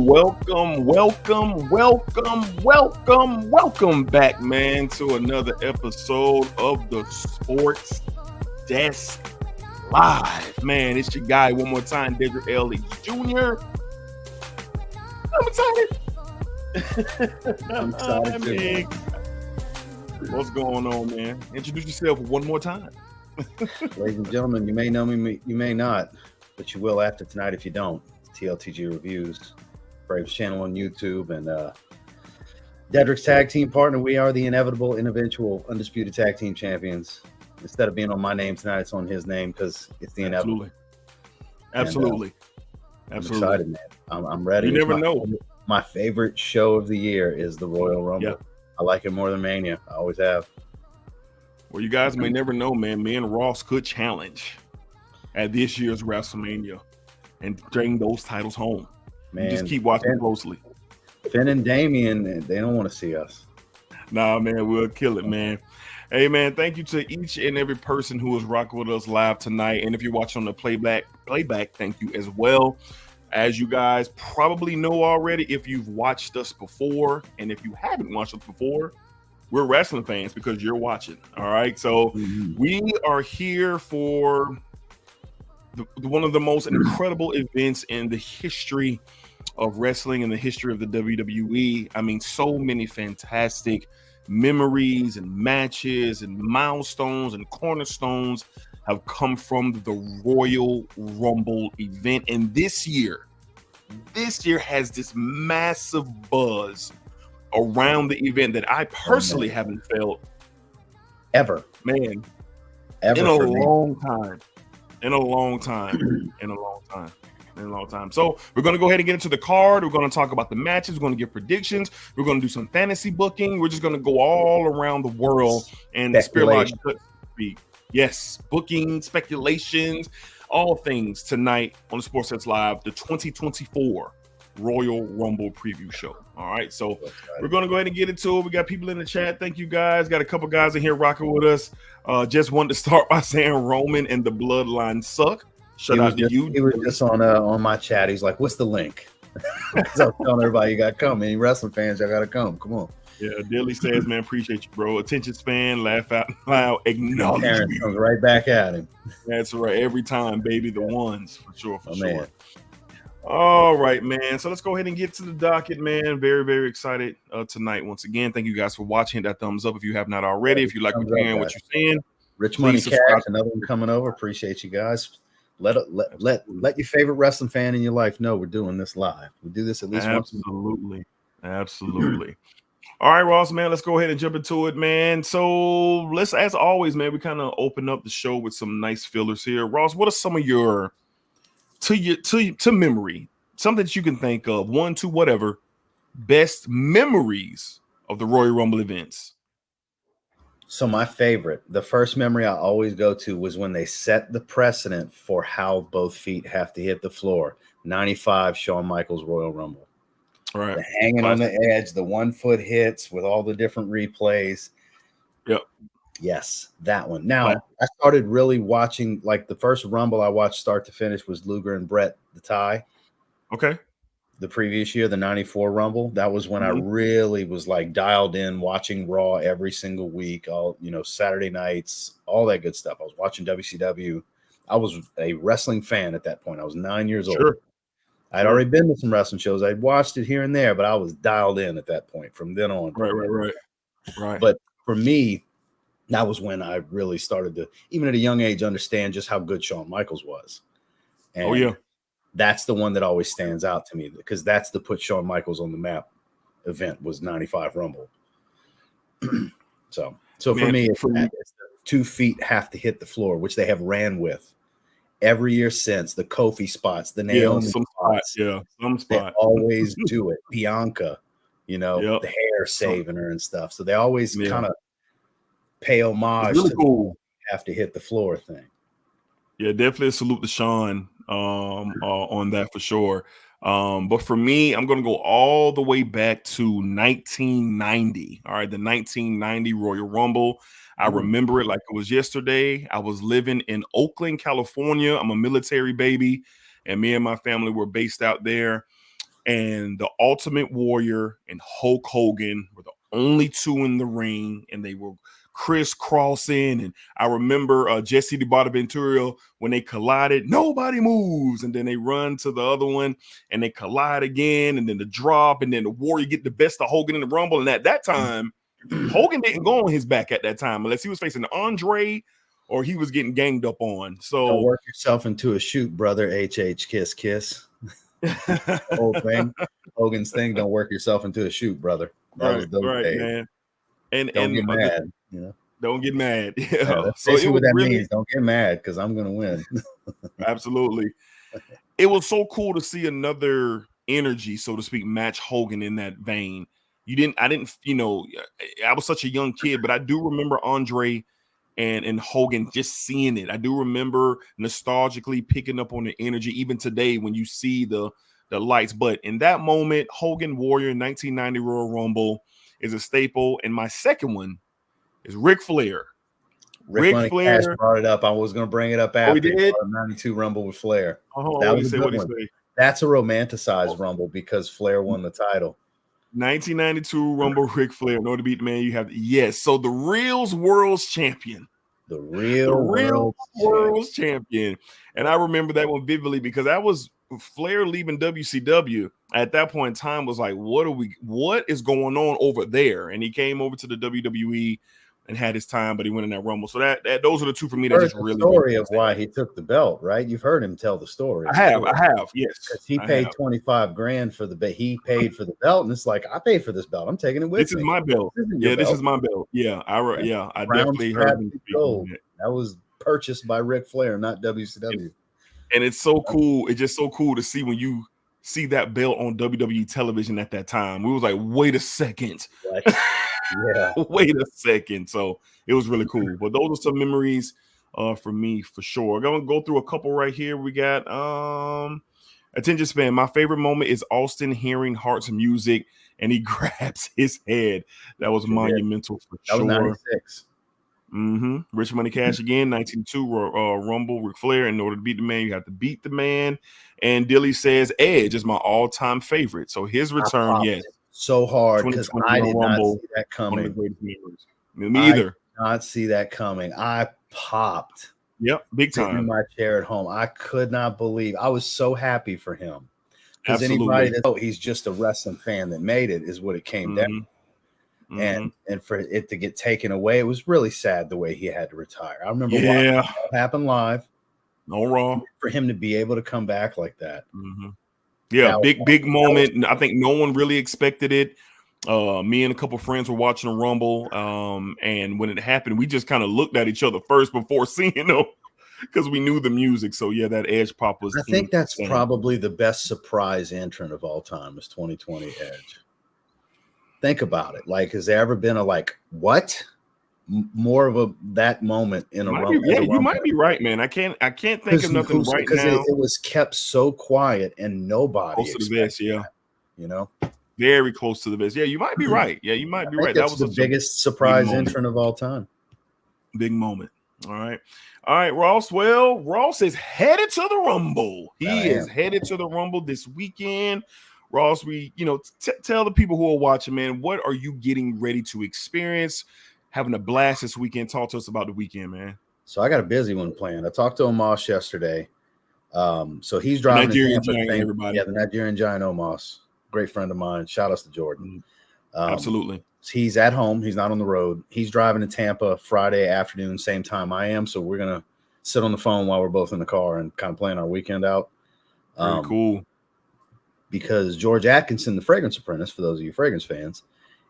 welcome back, man, to another episode of the Sports Desk Live. Man, it's your guy one more time, Dedrick L, Hicks Jr. I'm excited too. What's going on, man? Introduce yourself one more time. Ladies and gentlemen, you may know me, you may not, but you will after tonight if you don't. TLTG Reviews, Braves channel on YouTube, and Dedrick's tag team partner. We are the inevitable, eventual, undisputed tag team champions. Instead of being on my name tonight, it's on his name because it's the inevitable. Absolutely. I'm excited, man. I'm ready. You never know. My favorite show of the year is the Royal Rumble. Yeah. I like it more than Mania. I always have. Well, you guys may never know, man. Me and Ross could challenge at this year's WrestleMania and bring those titles home. Man, you just keep watching closely. Finn and Damien, they don't want to see us. Nah, man, we'll kill it, man. Hey, man, thank you to each and every person who is rocking with us live tonight. And if you're watching on the playback, thank you as well. As you guys probably know already, if you've watched us before, and if you haven't watched us before, we're wrestling fans because you're watching. All right. So we are here for one of the most incredible events in the history of wrestling, in the history of the WWE. I mean, so many fantastic memories and matches and milestones and cornerstones have come from the Royal Rumble event. And this year has this massive buzz around the event that I personally haven't felt ever in a long time. So we're going to go ahead and get into the card. We're going to talk about the matches. We're going to give predictions. We're going to do some fantasy booking. We're just going to go all around the world and speculate. Yes, booking, speculations, all things tonight on the Sports Sets Live, the 2024 Royal Rumble preview show. All right, so we're going to go ahead and get into it. We got people in the chat. Thank you, guys. Got a couple guys in here rocking with us. Just wanted to start by saying Roman and the Bloodline suck. Shout out to you. He was just on my chat. He's like, what's the link? So I'm telling everybody, you got to come. Any wrestling fans, y'all got to come. Come on. Yeah, Dilly says, man, appreciate you, bro. Attention span, laugh out loud, acknowledge Aaron comes right back at him. That's right. Every time, baby, the ones, for sure. Man. All right, man. So let's go ahead and get to the docket, man. Very, very excited tonight. Once again, thank you guys for watching. That thumbs up if you have not already. If you like what you're saying. Rich Money Cash, another one coming over. Appreciate you guys. Let your favorite wrestling fan in your life know we're doing this live. We do this at least once a month. Absolutely. All right, Ross, man, let's go ahead and jump into it, man. So let's, as always, man, we kind of open up the show with some nice fillers here. Ross, what are some of your to memory, something that you can think of, 1, 2, whatever, best memories of the Royal Rumble events? So my favorite, the first memory I always go to was when they set the precedent for how both feet have to hit the floor. 95 Shawn Michaels Royal Rumble. All right. The hanging on the edge, the 1 foot hits with all the different replays. Yep. Yes, that one. Now, I started really watching, like the first Rumble I watched start to finish was Luger and Brett, the tie. Okay. The previous year, the 94 Rumble. That was when I really was like dialed in, watching Raw every single week, Saturday nights, all that good stuff. I was watching WCW. I was a wrestling fan at that point. I was 9 years old. I'd already been to some wrestling shows. I'd watched it here and there, but I was dialed in at that point from then on. Right. But for me, that was when I really started to, even at a young age, understand just how good Shawn Michaels was. And that's the one that always stands out to me because that's the put Shawn Michaels on the map event was 95 Rumble. So for me, it's the 2 feet have to hit the floor, which they have ran with every year since. The Kofi spots, the Naomi spots. Some spot. They always do it. Bianca, the hair saving her and stuff. So they always kind of pay homage to the have to hit the floor thing. Yeah, definitely a salute to Shawn on that for sure. But for me, I'm going to go all the way back to 1990. All right, the 1990 Royal Rumble. I remember it like it was yesterday. I was living in Oakland, California. I'm a military baby, and me and my family were based out there. and the Ultimate Warrior and Hulk Hogan were the only two in the ring, and they were crisscrossing. And I remember Jesse the Bonaventura, when they collided, nobody moves, and then they run to the other one and they collide again, and then the drop, and then the Warrior get the best of Hogan in the Rumble. And at that time, Hogan didn't go on his back at that time unless he was facing Andre or he was getting ganged up on. So don't work yourself into a shoot, brother. HH kiss kiss. Whole thing, Hogan's thing. Don't work yourself into a shoot, brother. That was those days. Man. And don't get mad. Don't get mad. Yeah, that's so what that means. Don't get mad because I'm gonna win. Absolutely. It was so cool to see another energy, so to speak, match Hogan in that vein. I didn't, I was such a young kid, but I do remember Andre and Hogan, just seeing it. I do remember nostalgically picking up on the energy, even today when you see the lights. But in that moment, Hogan Warrior 1990 Royal Rumble is a staple. And my second one is Ric Flair. Ric Flair brought it up. I was going to bring it up after. He did? 92 Rumble with Flair. Oh, that was a good one. That's a romanticized Rumble because Flair won the title. 1992 Rumble, Ric Flair. In order to beat the man, you have so the Real's World's Champion. The real World's Champion. And I remember that one vividly because that was Flair leaving WCW at that point in time. Was like, what is going on over there? And he came over to the WWE and had his time, but he went in that Rumble. So that those are the two for me that just really story of why he took the belt, right? You've heard him tell the story. I have, yes. Because he paid $25,000 for the belt. He paid for the belt, and it's like, I paid for this belt. I'm taking it with me. This is my belt. This is my belt. Yeah, I definitely heard him gold. That was purchased by Ric Flair, not WCW. And it's so cool. It's just so cool to see when you see that belt on WWE television at that time. We was like, wait a second. Yeah. Wait a second. So it was really cool. But those are some memories for me for sure. I'm gonna go through a couple right here. We got attention span. My favorite moment is Austin hearing Hart's music and he grabs his head. That was monumental for sure. That was 96. Rich Money Cash again, 1992 Rumble, Ric Flair. In order to beat the man, you have to beat the man. And Dilly says Edge is my all-time favorite. So his return, yes. So hard because I did not see that coming. Me either. I did not see that coming. I popped. Yep, big time. In my chair at home. I could not believe. I was so happy for him. Because anybody that he's just a wrestling fan that made it is what it came down. And for it to get taken away, it was really sad the way he had to retire. I remember watching it happen live. No Raw. For him to be able to come back like that. Yeah, big moment. I think no one really expected it. Me and a couple friends were watching a Rumble, and when it happened, we just kind of looked at each other first before seeing them because we knew the music. So yeah, that Edge pop was. I think that's probably the best surprise entrant of all time is 2020 Edge. Think about it. Like, has there ever been a what? More of that moment in a Rumble. Yeah, you might be right, man. I can't think of nothing right now. It was kept so quiet and nobody close to the best, very close to the best. Yeah, you might be right. Yeah, you might be right. That was the biggest surprise entrant of all time. Big moment. All right, Ross. Well, Ross is headed to the Rumble. He is headed to the Rumble this weekend. Ross, tell the people who are watching, man, what are you getting ready to experience? Having a blast this weekend. Talk to us about the weekend, man. So I got a busy one planned. I talked to Omos yesterday. So he's driving Nigerian Giant, everybody. Yeah, the Nigerian Giant Omos. Great friend of mine. Shout outs to Jordan. Absolutely. He's at home. He's not on the road. He's driving to Tampa Friday afternoon, same time I am. So we're going to sit on the phone while we're both in the car and kind of plan our weekend out. Very cool. Because George Atkinson, the Fragrance Apprentice, for those of you Fragrance fans,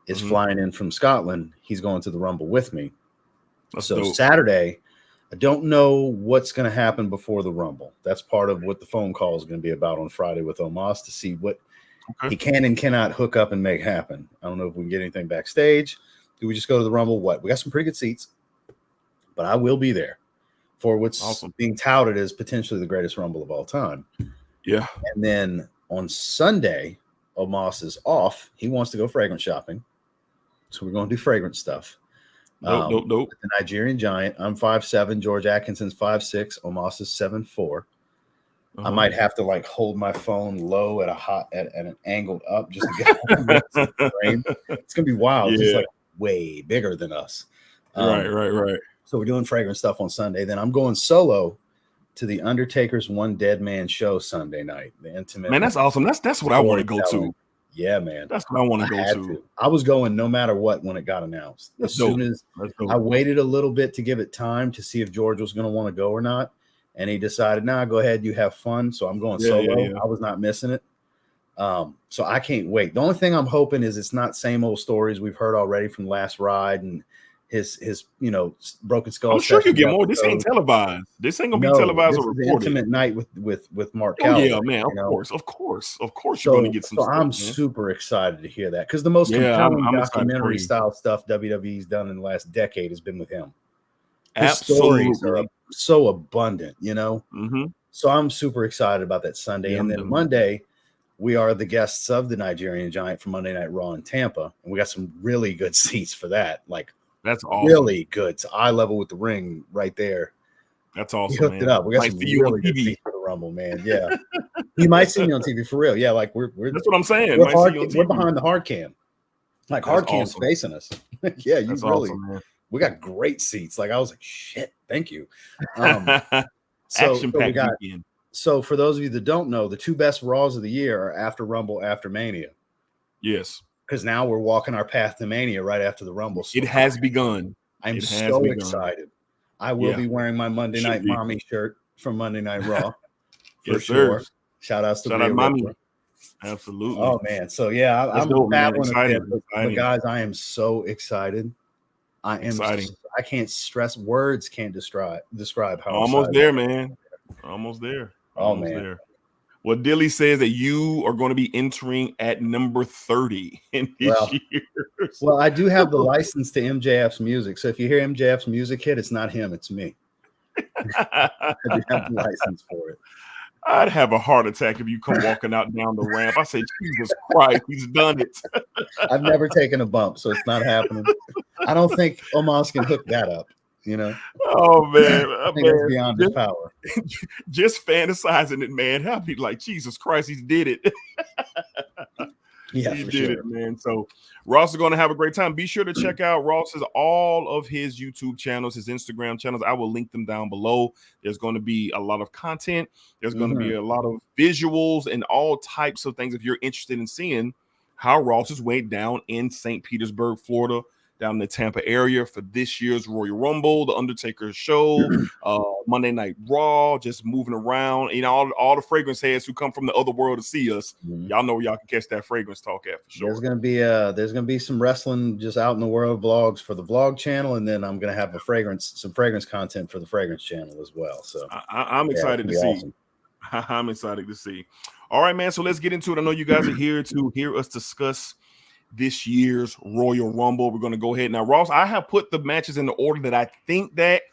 is flying in from Scotland. He's going to the Rumble with me. That's so dope. Saturday, I don't know what's going to happen before the Rumble. That's part of what the phone call is going to be about on Friday with Omos to see what he can and cannot hook up and make happen. I don't know if we can get anything backstage. Do we just go to the Rumble? What? We got some pretty good seats, but I will be there for what's being touted as potentially the greatest Rumble of all time. Yeah. And then on Sunday, Omos is off. He wants to go fragrance shopping. So we're going to do fragrance stuff. Nope. The Nigerian Giant. I'm 5'7". George Atkinson's 5'6". Omos is 7'4". I might have to like hold my phone low at an angled up just to get the frame. It's gonna be wild. Just like way bigger than us. Right. So we're doing fragrance stuff on Sunday. Then I'm going solo to the Undertaker's One Dead Man show Sunday night. The intimate. Man, that's awesome. That's what I want to go to. Yeah, man. That's what I want to go to. I was going no matter what when it got announced. As soon as I waited a little bit to give it time to see if George was going to want to go or not. And he decided, nah, go ahead, you have fun. So I'm going solo. Yeah. I was not missing it. So I can't wait. The only thing I'm hoping is it's not same old stories we've heard already from Last Ride and his Broken Skull. I'm sure you get more. This ain't televised. This ain't gonna be televised or recorded. This is the intimate night with Mark. Oh yeah, man. Of course. You're gonna get some. So I'm super excited to hear that because the most compelling documentary style stuff WWE's done in the last decade has been with him. His stories are so abundant, So I'm super excited about that Sunday. And then Monday, we are the guests of the Nigerian Giant for Monday Night Raw in Tampa. And we got some really good seats for that. Like, that's awesome. Really good. To eye level with the ring right there. That's awesome. We hooked it up. We got some really good seats for the Rumble, man. Yeah. You might see me on TV for real. Yeah, like we're that's what I'm saying. We're behind the hard cam. Like hard cam's facing us. Yeah, that's really awesome, man. We got great seats. Like I was like, shit, thank you. So for those of you that don't know, the two best Raws of the year are after Rumble, after Mania. Yes. Because now we're walking our path to Mania right after the Rumble. So it has begun. I'm so excited. I will be wearing my Monday Night Mommy shirt from Monday Night Raw. For sure. Shout outs to Mommy. Absolutely. Oh, man. So, yeah, I'm battling a bit. But guys, I am so excited. I am exciting. I can't stress words can't describe how almost there, man. Almost there. Almost there. Well, Dilly says that you are going to be entering at number 30 in this year. Well, I do have the license to MJF's music. So if you hear MJF's music hit, it's not him, it's me. I do have the license for it. I'd have a heart attack if you come walking out down the ramp. I say, Jesus Christ, he's done it. I've never taken a bump, so it's not happening. I don't think Omos can hook that up, Oh, man. I think it's beyond his power. Just fantasizing it, man. I'd be like, Jesus Christ, he did it. Yeah, he did it, man. So Ross is going to have a great time. Be sure to check out Ross's all of his YouTube channels, his Instagram channels. I will link them down below. There's going to be a lot of content. There's going to be a lot of visuals and all types of things if you're interested in seeing how Ross went down in St. Petersburg, Florida, down in the Tampa area for this year's Royal Rumble, the Undertaker show, Monday Night Raw, just moving around. All the fragrance heads who come from the other world to see us. Y'all know where y'all can catch that fragrance talk at for sure. There's gonna be some wrestling just out in the world vlogs for the vlog channel, and then I'm gonna have some fragrance content for the fragrance channel as well. So I'm excited to see. Awesome. I'm excited to see. All right, man. So let's get into it. I know you guys are here to hear us discuss this year's Royal Rumble. We're going to go ahead now. Ross, I have put the matches in the order that I think that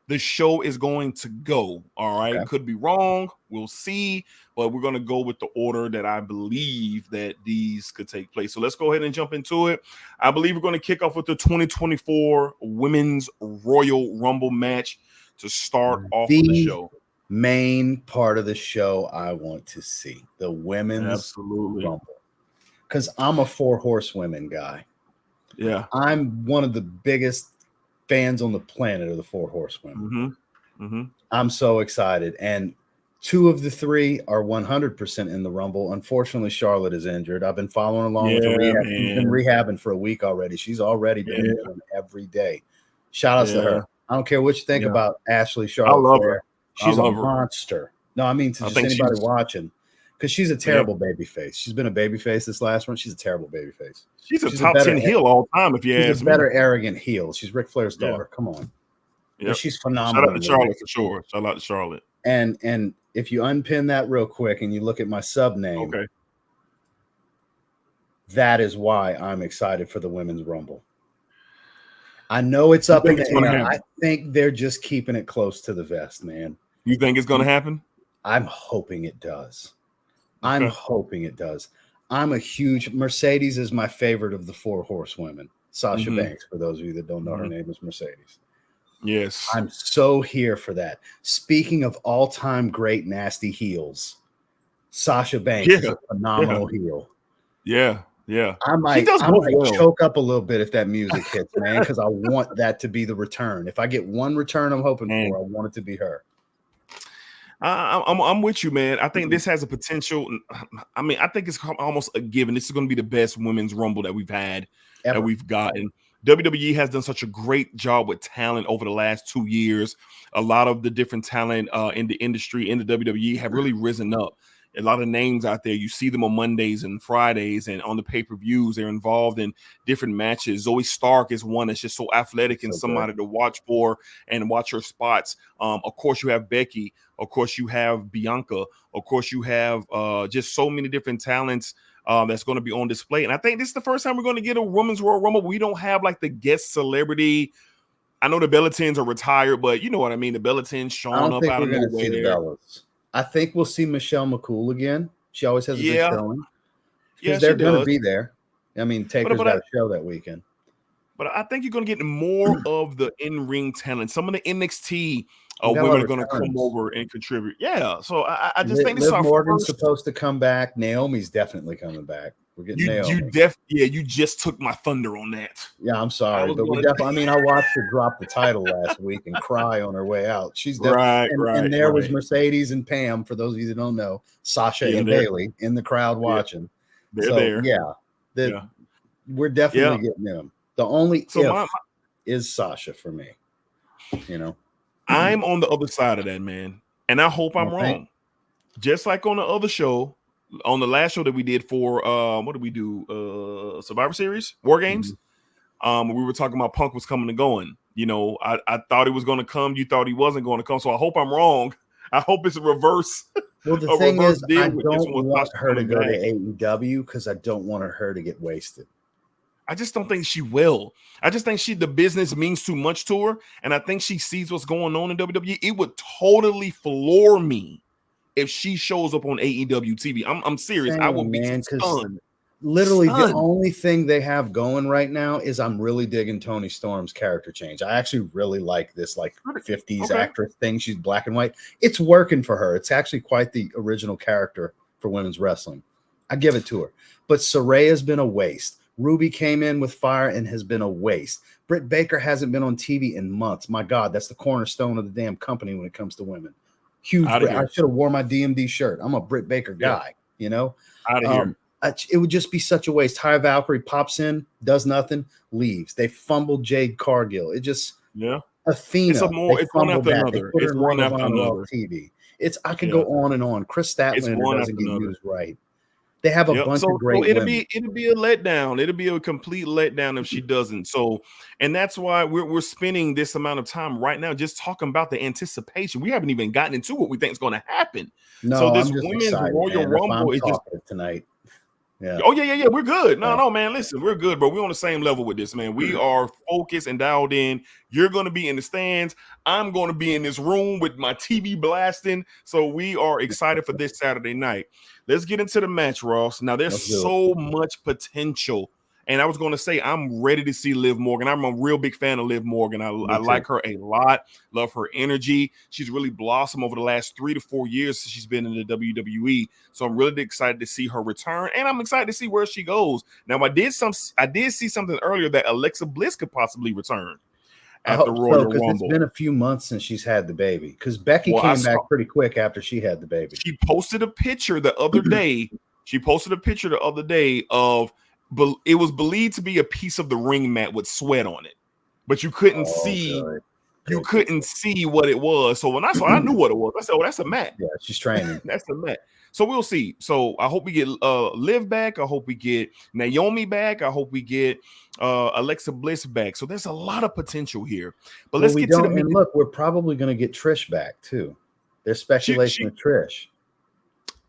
the show is going to go. All right. Okay. Could be wrong. We'll see. But we're going to go with the order that I believe that these could take place. So let's go ahead and jump into it. I believe we're going to kick off with the 2024 Women's Royal Rumble match to start off the show. Main part of the show I want to see. The Women's Rumble. Because I'm a 4 horsewomen guy. Yeah. I'm one of the biggest fans on the planet of the 4 horsewomen. I'm so excited. And 2 of the 3 are 100% in the Rumble. Unfortunately, Charlotte is injured. I've been following along with the rehab. She's been rehabbing for a week already. She's already been doing every day. Shout outs to her. I don't care what you think about Ashley Charlotte. I love her. She's a monster. No, I mean to just anybody watching. Because she's a terrible baby face. She's been a baby face this last one. She's a terrible baby face. She's a top 10 heel all time, if you ask me. She's a better arrogant heel. She's Ric Flair's daughter. Come on. Yep. She's phenomenal. Shout out to Charlotte for sure. Shout out to Charlotte. And if you unpin that real quick and you look at my sub name, that is why I'm excited for the Women's Rumble. I know it's up in the air. I think they're just keeping it close to the vest, man. You think it's going to happen? I'm hoping it does. I'm hoping it does. I'm a huge Mercedes is my favorite of the 4 horsewomen. Sasha Banks, for those of you that don't know, her name is Mercedes. Yes. I'm so here for that. Speaking of all-time great nasty heels, Sasha Banks is Yeah. a phenomenal heel. Yeah. Yeah. I She might does both well. choke up a little bit if that music hits, man, because I want that to be the return. If I get one return I'm hoping for, I want it to be her. I'm with you, man. I think this has a potential. I mean, I think it's almost a given. This is going to be the best women's rumble that we've had, that we've gotten. WWE has done such a great job with talent over the last 2 years. A lot of the different talent in the industry, in the WWE, have really risen up. A lot of names out there. You see them on Mondays and Fridays and on the pay-per-views. They're involved in different matches. Zoe Stark is one that's just so athletic and somebody to watch for and watch her spots. Of course, you have Becky. Of course, you have Bianca. Of course, you have just so many different talents that's going to be on display. And I think this is the first time we're going to get a Women's Royal Rumble. We don't have like the guest celebrity. I know the Bellatins are retired, but you know what I mean. The Bellatins showing up out of nowhere. See the Bellas. I think we'll see Michelle McCool again. She always has a good showing. Because they're going to be there. I mean, Taker's got a show that weekend. But I think you're going to get more of the in-ring talent. Some of the NXT women are going to come over and contribute. Yeah, so I just think this is our Morgan's supposed to come back. Naomi's definitely coming back. We're getting Naomi. You just took my thunder on that. Yeah, I'm sorry, but we definitely. I mean, I watched her drop the title last week and cry on her way out. She's definitely and there was Mercedes and Pam. For those of you that don't know, Sasha and Bailey in the crowd watching. They're there. Yeah, we're definitely getting them. The only is Sasha for me. You know, I'm on the other side of that, man, and I hope I'm wrong. Just like on the other show. On the last show that we did for what did we do? Survivor Series, War Games. We were talking about Punk was coming and going. You know, I thought he was going to come. You thought he wasn't going to come. So I hope I'm wrong. I hope it's a reverse. Well, the thing is, I don't want her to go to AEW because I don't want her to get wasted. I just don't think she will. I just think the business means too much to her, and I think she sees what's going on in WWE. It would totally floor me if she shows up on AEW TV. I'm serious. I would be stunned. Literally, the only thing they have going right now is I'm really digging Toni Storm's character change. I actually really like this 50s actress thing. She's black and white. It's working for her. It's actually quite the original character for women's wrestling. I give it to her. But Saraya's been a waste. Ruby came in with fire and has been a waste. Britt Baker hasn't been on TV in months. My God, that's the cornerstone of the damn company when it comes to women. Huge. I should have worn my DMD shirt. I'm a Britt Baker guy, you know. Out of here. It would just be such a waste. Taya Valkyrie pops in, does nothing, leaves. They fumbled Jade Cargill. It just Athena. It's one after another. It's one after another. TV. I could go on and on. Chris Statlander doesn't get used right. They have a bunch of great it'll be a letdown. It'll be a complete letdown if she doesn't. So, and that's why we're spending this amount of time right now just talking about the anticipation. We haven't even gotten into what we think is going to happen. No, so this I'm just women's excited, Royal Rumble is just tonight. Yeah. Oh yeah. We're good. No, man. Listen, we're good, bro. We're on the same level with this, man. We are focused and dialed in. You're going to be in the stands. I'm going to be in this room with my TV blasting. So we are excited for this Saturday night. Let's get into the match, Ross. Now, there's so much potential. And I was going to say, I'm ready to see Liv Morgan. I'm a real big fan of Liv Morgan. I like her a lot. Love her energy. She's really blossomed over the last 3 to 4 years since she's been in the WWE. So I'm really excited to see her return. And I'm excited to see where she goes. Now, I did see something earlier that Alexa Bliss could possibly return at the Royal Rumble. It's been a few months since she's had the baby. Because Becky came back pretty quick after she had the baby. She posted a picture the other day. Of it was believed to be a piece of the ring mat with sweat on it, but you couldn't see. God. You couldn't see what it was. So when I saw it, I knew what it was. I said, "Oh, that's a mat." Yeah, she's training. That's a mat. So we'll see. So I hope we get Liv back. I hope we get Naomi back. I hope we get Alexa Bliss back. So there's a lot of potential here. But let's get to the and look, we're probably going to get Trish back too. There's speculation of Trish.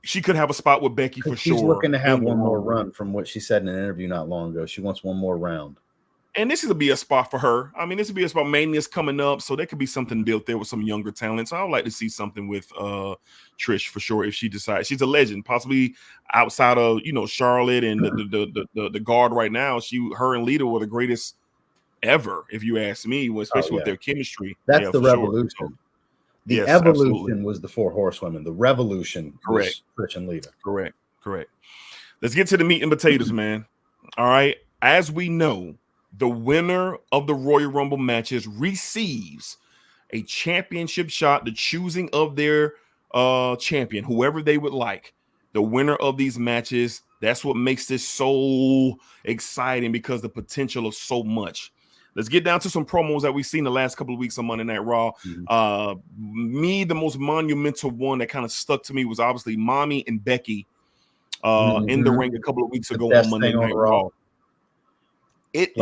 She could have a spot with Becky for sure. She's looking to have one more run from what she said in an interview not long ago. She wants one more round. And this will be a spot for her. I mean, this will be a spot. Mania's coming up, so there could be something built there with some younger talent. So I would like to see something with Trish for sure if she decides. She's a legend, possibly outside of Charlotte and the guard right now. Her and Lita were the greatest ever, if you ask me, especially with their chemistry. That's the revolution. Sure. So, the yes, evolution absolutely. was the 4 horsewomen. The revolution was Trish and Lita. Correct. Let's get to the meat and potatoes, man. All right. As we know, the winner of the Royal Rumble matches receives a championship shot, the choosing of their champion, whoever they would like. The winner of these matches, that's what makes this so exciting, because the potential of so much. Let's get down to some promos that we've seen the last couple of weeks on Monday Night Raw. The most monumental one that kind of stuck to me was obviously Mommy and Becky in the ring a couple of weeks ago on Monday Night Raw. It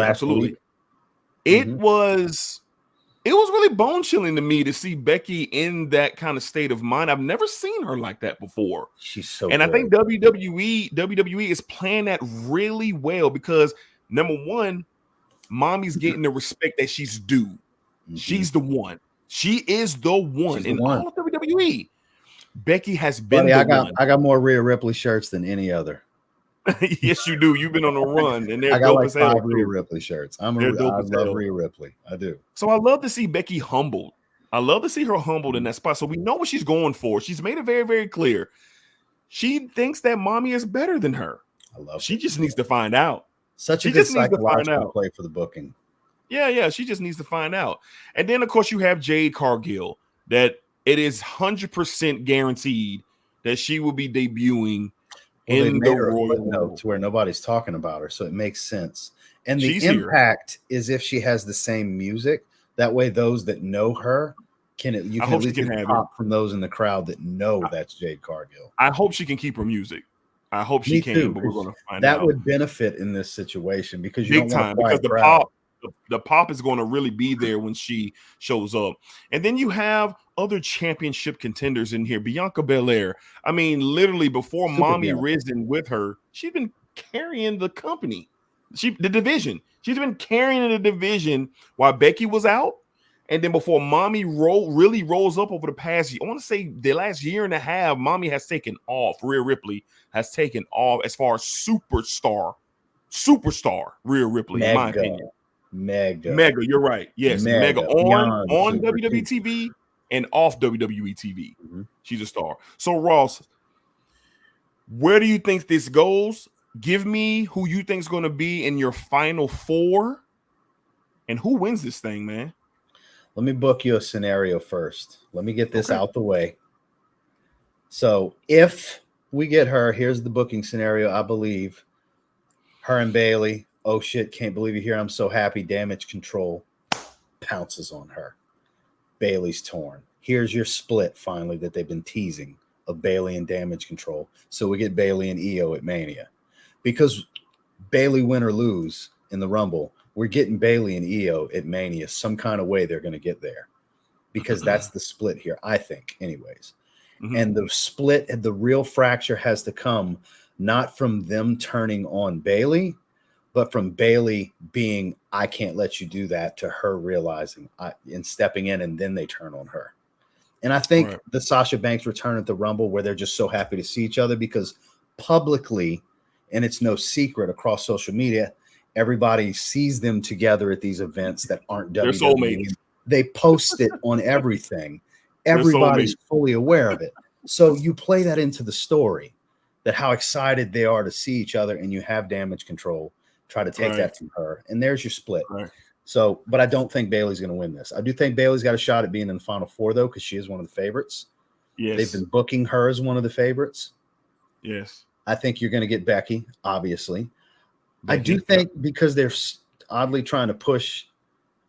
was really bone chilling to me to see Becky in that kind of state of mind. I've never seen her like that before. She's so and good. I think WWE is playing that really well, because number one, Mommy's getting the respect that she's due. She's the one. She is the one in all of WWE. Becky has been the one. I got more Rhea Ripley shirts than any other. Yes, you do. You've been on a run, and they're I got dope like as hell. 5 Rhea Ripley shirts. I love Rhea Ripley. I do. So I love to see Becky humbled. I love to see her humbled in that spot. So we know what she's going for. She's made it very, very clear. She thinks that Mommy is better than her. I love. She just needs to find out. Such a good psychological play for the booking. Yeah. She just needs to find out. And then, of course, you have Jade Cargill. That it is 100% guaranteed that she will be debuting in the Royal Rumble, to where nobody's talking about her, so it makes sense. And the impact is if she has the same music. That way, those that know her can at least get pop from those in the crowd that know that's Jade Cargill. I hope she can keep her music. I hope she can, but we're going to find out. That would benefit in this situation, because you big time, because the pop is going to really be there when she shows up. And then you have other championship contenders in here. Bianca Belair. I mean, literally before Mommy risen with her, she's been carrying the company, the division. She's been carrying the division while Becky was out. And then before Mommy really rolls up over the past, I want to say the last year and a half, Mommy has taken off. Rhea Ripley has taken off as far as superstar Rhea Ripley, in my opinion. Mega, you're right. Yes, Mega on WWE TV and off WWE TV. She's a star. So Ross, where do you think this goes? Give me who you think is going to be in your final 4, and who wins this thing, man. Let me book you a scenario first. Let me get this out the way. So if we get her, here's the booking scenario. I believe her and Bayley. Oh shit, can't believe you're here. I'm so happy. Damage Control pounces on her. Bayley's torn. Here's your split finally that they've been teasing of Bayley and Damage Control. So we get Bayley and Io at Mania. Because Bayley win or lose in the Rumble, we're getting Bayley and Io at Mania. Some kind of way they're going to get there. Because that's the split here, I think, anyways. And the split, the real fracture has to come not from them turning on Bayley, but from Bayley being, I can't let you do that, to her realizing and stepping in, and then they turn on her. And I think the Sasha Banks return at the Rumble, where they're just so happy to see each other, because publicly, and it's no secret across social media, everybody sees them together at these events that aren't WWE. They post it on everything. Everybody's fully aware of it. So you play that into the story, that how excited they are to see each other, and you have Damage Control try to take that from her. And there's your split. So, but I don't think Bayley's going to win this. I do think Bayley's got a shot at being in the final 4, though, because she is one of the favorites. They've been booking her as one of the favorites. I think you're going to get Becky, obviously. I do think because they're oddly trying to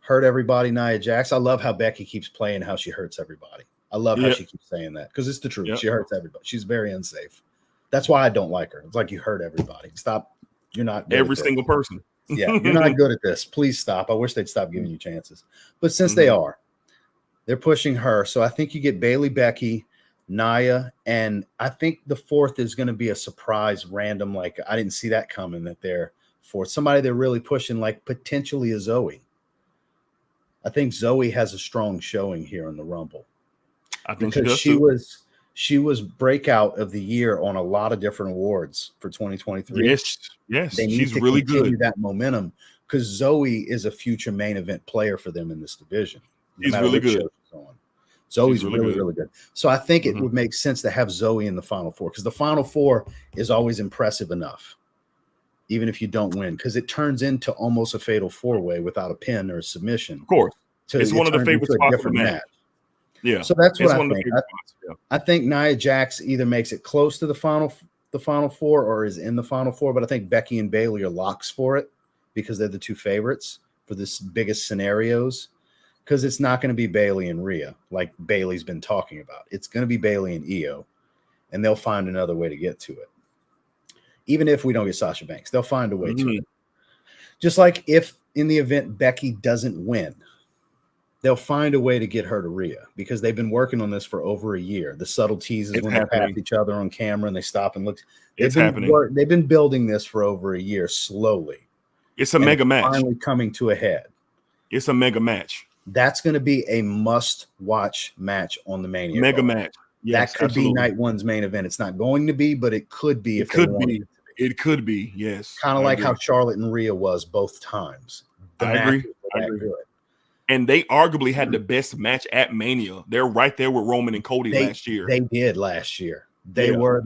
hurt everybody, Nia Jax. I love how Becky keeps playing how she hurts everybody. I love how she keeps saying that, because it's the truth. She hurts everybody. She's very unsafe. That's why I don't like her. It's like, you hurt everybody. Stop. You're not every single person. You're not good at this. Please stop. I wish they'd stop giving you chances. But since they're pushing her. So I think you get Bayley, Becky, Nia, and I think the 4th is going to be a surprise, random. Like, I didn't see that coming, that they're 4th. Somebody they're really pushing, like potentially a Zoe. I think Zoe has a strong showing here in the Rumble. I think because she was breakout of the year on a lot of different awards for 2023. Yes, they need she's to really continue good. that momentum, because Zoe is a future main event player for them in this division. He's really good. Zoe's really good. So I think it would make sense to have Zoe in the Final Four, because the Final Four is always impressive enough, even if you don't win, because it turns into almost a fatal four-way without a pin or a submission. Of course. It's one of the favorite spots of the match. Yeah. So that's what I think. I think Nia Jax either makes it close to the Final Four or is in the Final Four, but I think Becky and Bayley are locks for it because they're the two favorites for this biggest scenarios. Because it's not going to be Bayley and Rhea like Bayley's been talking about. It's going to be Bayley and Io, and they'll find another way to get to it. Even if we don't get Sasha Banks, they'll find a way to it. Just like if in the event Becky doesn't win, they'll find a way to get her to Rhea, because they've been working on this for over a year. The subtle teases when they pass each other on camera and they stop and look. They've been building this for over a year slowly. It's a mega match. Finally coming to a head. It's a mega match. That's going to be a must-watch match on the Mania. Mega match. Yes, that could be night one's main event. It's not going to be, but it could be. It could be. Yes. Kind of like how Charlotte and Rhea was both times. I agree. And they arguably had the best match at Mania. They're right there with Roman and Cody last year. They did last year. They were.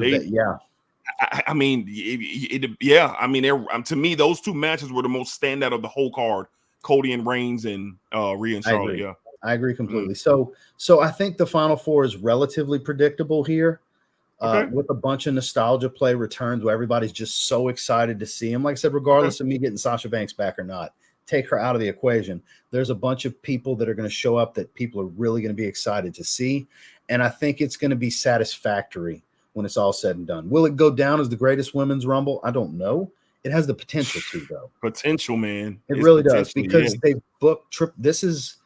I mean, to me, those two matches were the most standout of the whole card. Cody and Reigns and Rhea and Charlotte. I agree completely. So I think the Final Four is relatively predictable here, with a bunch of nostalgia play returns where everybody's just so excited to see him. Like I said, regardless of me getting Sasha Banks back or not, take her out of the equation. There's a bunch of people that are going to show up that people are really going to be excited to see, and I think it's going to be satisfactory when it's all said and done. Will it go down as the greatest women's Rumble? I don't know. It has the potential to, though. Potential, man. It really does, because they booked This is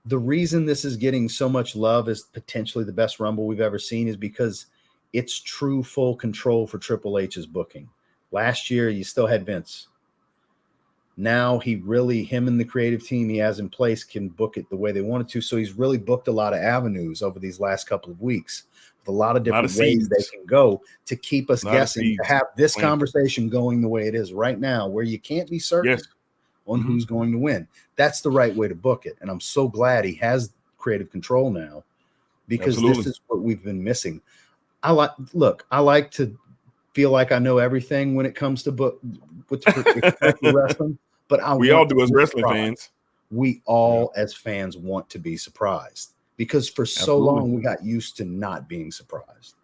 the reason this is getting so much love as potentially the best Rumble we've ever seen, is because it's true full control for Triple H's booking. Last year, you still had Vince. Now him and the creative team he has in place can book it the way they wanted to. So he's really booked a lot of avenues over these last couple of weeks, with a lot of different ways they can go to keep us guessing, to have this conversation going the way it is right now, where you can't be certain on who's going to win. That's the right way to book it. And I'm so glad he has creative control now, because this is what we've been missing. I like to feel like I know everything when it comes to book with wrestling, but we all do as wrestling fans. We all as fans want to be surprised, because for so long we got used to not being surprised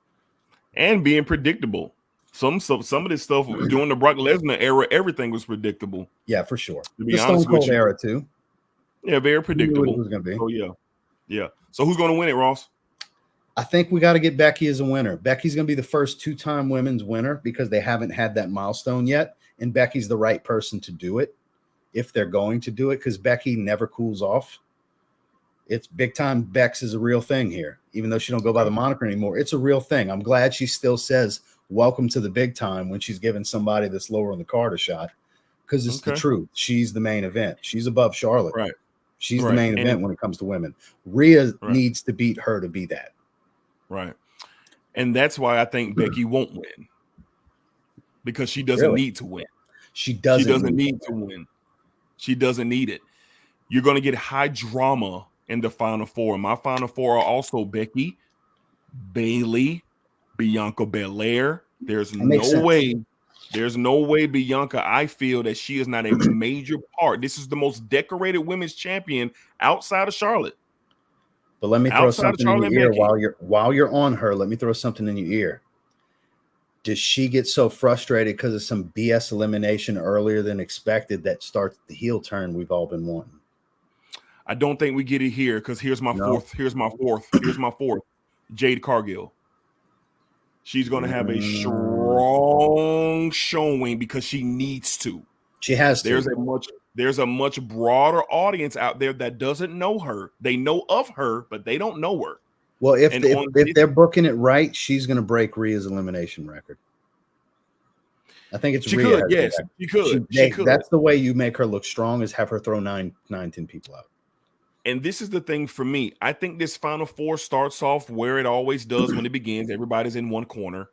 and being predictable. Some of this stuff during the Brock Lesnar era, everything was predictable. Yeah, for sure. To be honest Stone Cold era too. Yeah, very predictable. It was going to be. Oh yeah. So who's going to win it, Ross? I think we got to get Becky as a winner. Becky's going to be the first two-time women's winner, because they haven't had that milestone yet, and Becky's the right person to do it if they're going to do it, because Becky never cools off. It's big time. Bex is a real thing here, even though she don't go by the moniker anymore. It's a real thing. I'm glad she still says welcome to the big time when she's giving somebody that's lower on the card a shot, because it's the truth. She's the main event. She's above Charlotte. Right. She's the main event when it comes to women. Rhea needs to beat her to be that. Right. And that's why I think Becky won't win, because she doesn't need to win. She doesn't need to win. She doesn't need it. You're going to get high drama in the Final Four. My Final Four are also Becky, Bayley, Bianca Belair. There's no way Bianca, I feel that she is not a major part. This is the most decorated women's champion outside of Charlotte. But let me throw something in your ear while you're on her. Let me throw something in your ear. Does she get so frustrated because of some BS elimination earlier than expected that starts the heel turn we've all been wanting? I don't think we get it here, because here's my fourth. Jade Cargill. She's going to have a strong showing because she needs to. She has to. There's a much broader audience out there that doesn't know her. They know of her, but they don't know her. Well, if they're booking it right, she's going to break Rhea's elimination record. I think it's Rhea. She could. That's the way you make her look strong, is have her throw 10 people out. And this is the thing for me. I think this Final Four starts off where it always does when it begins. Everybody's in one corner.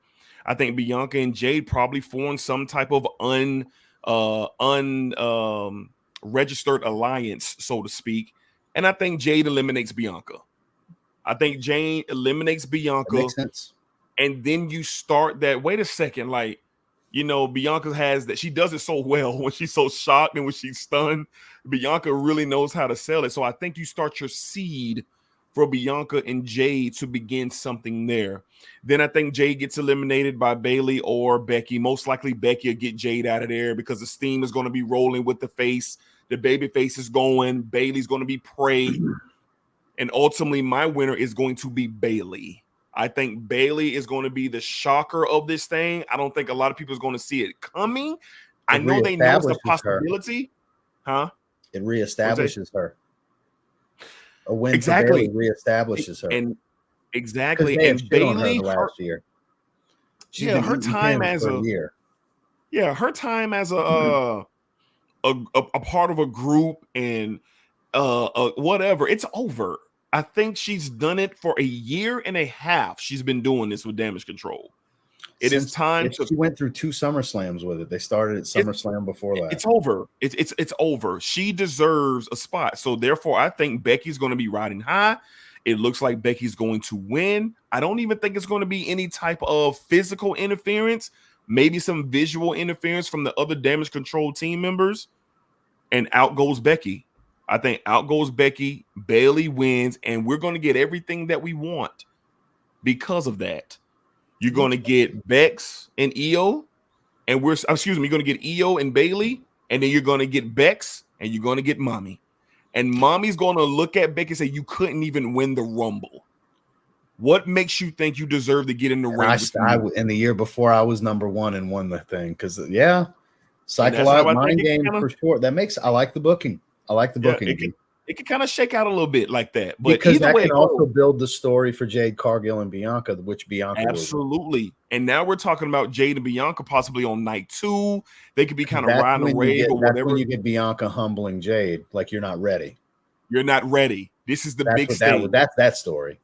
I think Bianca and Jade probably form some type of registered alliance, so to speak. And I think Jade eliminates Bianca. I think Jade eliminates Bianca. That makes sense. And then you start that. Wait a second, like, Bianca has that. She does it so well when she's so shocked and when she's stunned. Bianca really knows how to sell it. So I think you start your seed for Bianca and Jade to begin something there. Then I think Jade gets eliminated by Bayley or Becky. Most likely Becky will get Jade out of there because the steam is going to be rolling with the face. The baby face is going. Bayley's going to be prey. And ultimately, my winner is going to be Bayley. I think Bayley is going to be the shocker of this thing. I don't think a lot of people is going to see it coming. I know they know it's a possibility. Huh? It reestablishes her. A win exactly reestablishes her. And exactly. And Bayley last year. Her time as a year. Yeah, her time as a part of a group and whatever, it's over. I think she's done it for a year and a half. She's been doing this with Damage Control. It is time to. She went through 2 SummerSlams with it. They started at SummerSlam before that. It's over. It's over. She deserves a spot. So therefore, I think Becky's going to be riding high. It looks like Becky's going to win. I don't even think it's going to be any type of physical interference. Maybe some visual interference from the other Damage Control team members. And out goes Becky. I think out goes Becky. Bayley wins, and we're going to get everything that we want because of that. You're going to get Bex and Io, and you're going to get Io and Bayley, and then you're going to get Bex, and you're going to get Mommy. And Mommy's going to look at Becky and say, you couldn't even win the Rumble. What makes you think you deserve to get in the ring? In the year before, I was number 1 and won the thing because, psychological mind game for sure. I like the booking. I like the booking. It can kind of shake out a little bit like that. But because that can also build the story for Jade Cargill and Bianca, which Bianca absolutely. And now we're talking about Jade and Bianca possibly on night 2. They could be kind of riding a wave or whatever. That's when you get Bianca humbling Jade, like you're not ready. You're not ready. This is the big stage. That's that story.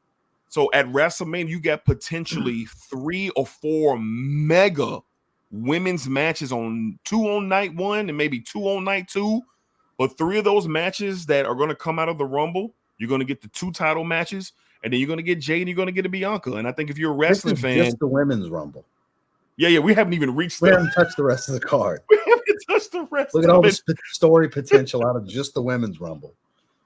So at WrestleMania, you got potentially 3 or 4 mega women's matches on 2 on night 1 and maybe 2 on night 2. But 3 of those matches that are going to come out of the Rumble, you're going to get the 2 title matches, and then you're going to get Jade and you're going to get a Bianca. And I think if you're a wrestling fan, just the women's Rumble. Yeah, we haven't even reached. We haven't touched the rest of the card. We haven't touched the rest. Look at all the story potential out of just the women's Rumble.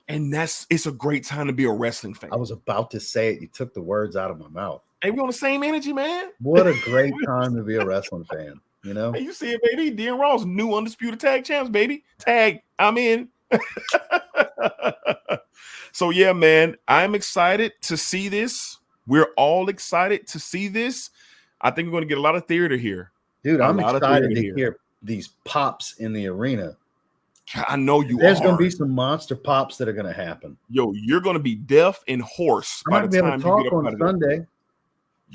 And it's a great time to be a wrestling fan. I was about to say it. You took the words out of my mouth. Hey, we on the same energy, man. What a great time to be a wrestling fan. You know, hey, you see it, baby. Dean Ross, new undisputed tag champs, baby. Tag, I'm in. So yeah, man, I'm excited to see this. We're all excited to see this. I think we're going to get a lot of theater here, dude. I'm excited to hear these pops in the arena. I know you. There's going to be some monster pops that are going to happen. Yo, you're going to be deaf and hoarse by the time you get up on Sunday.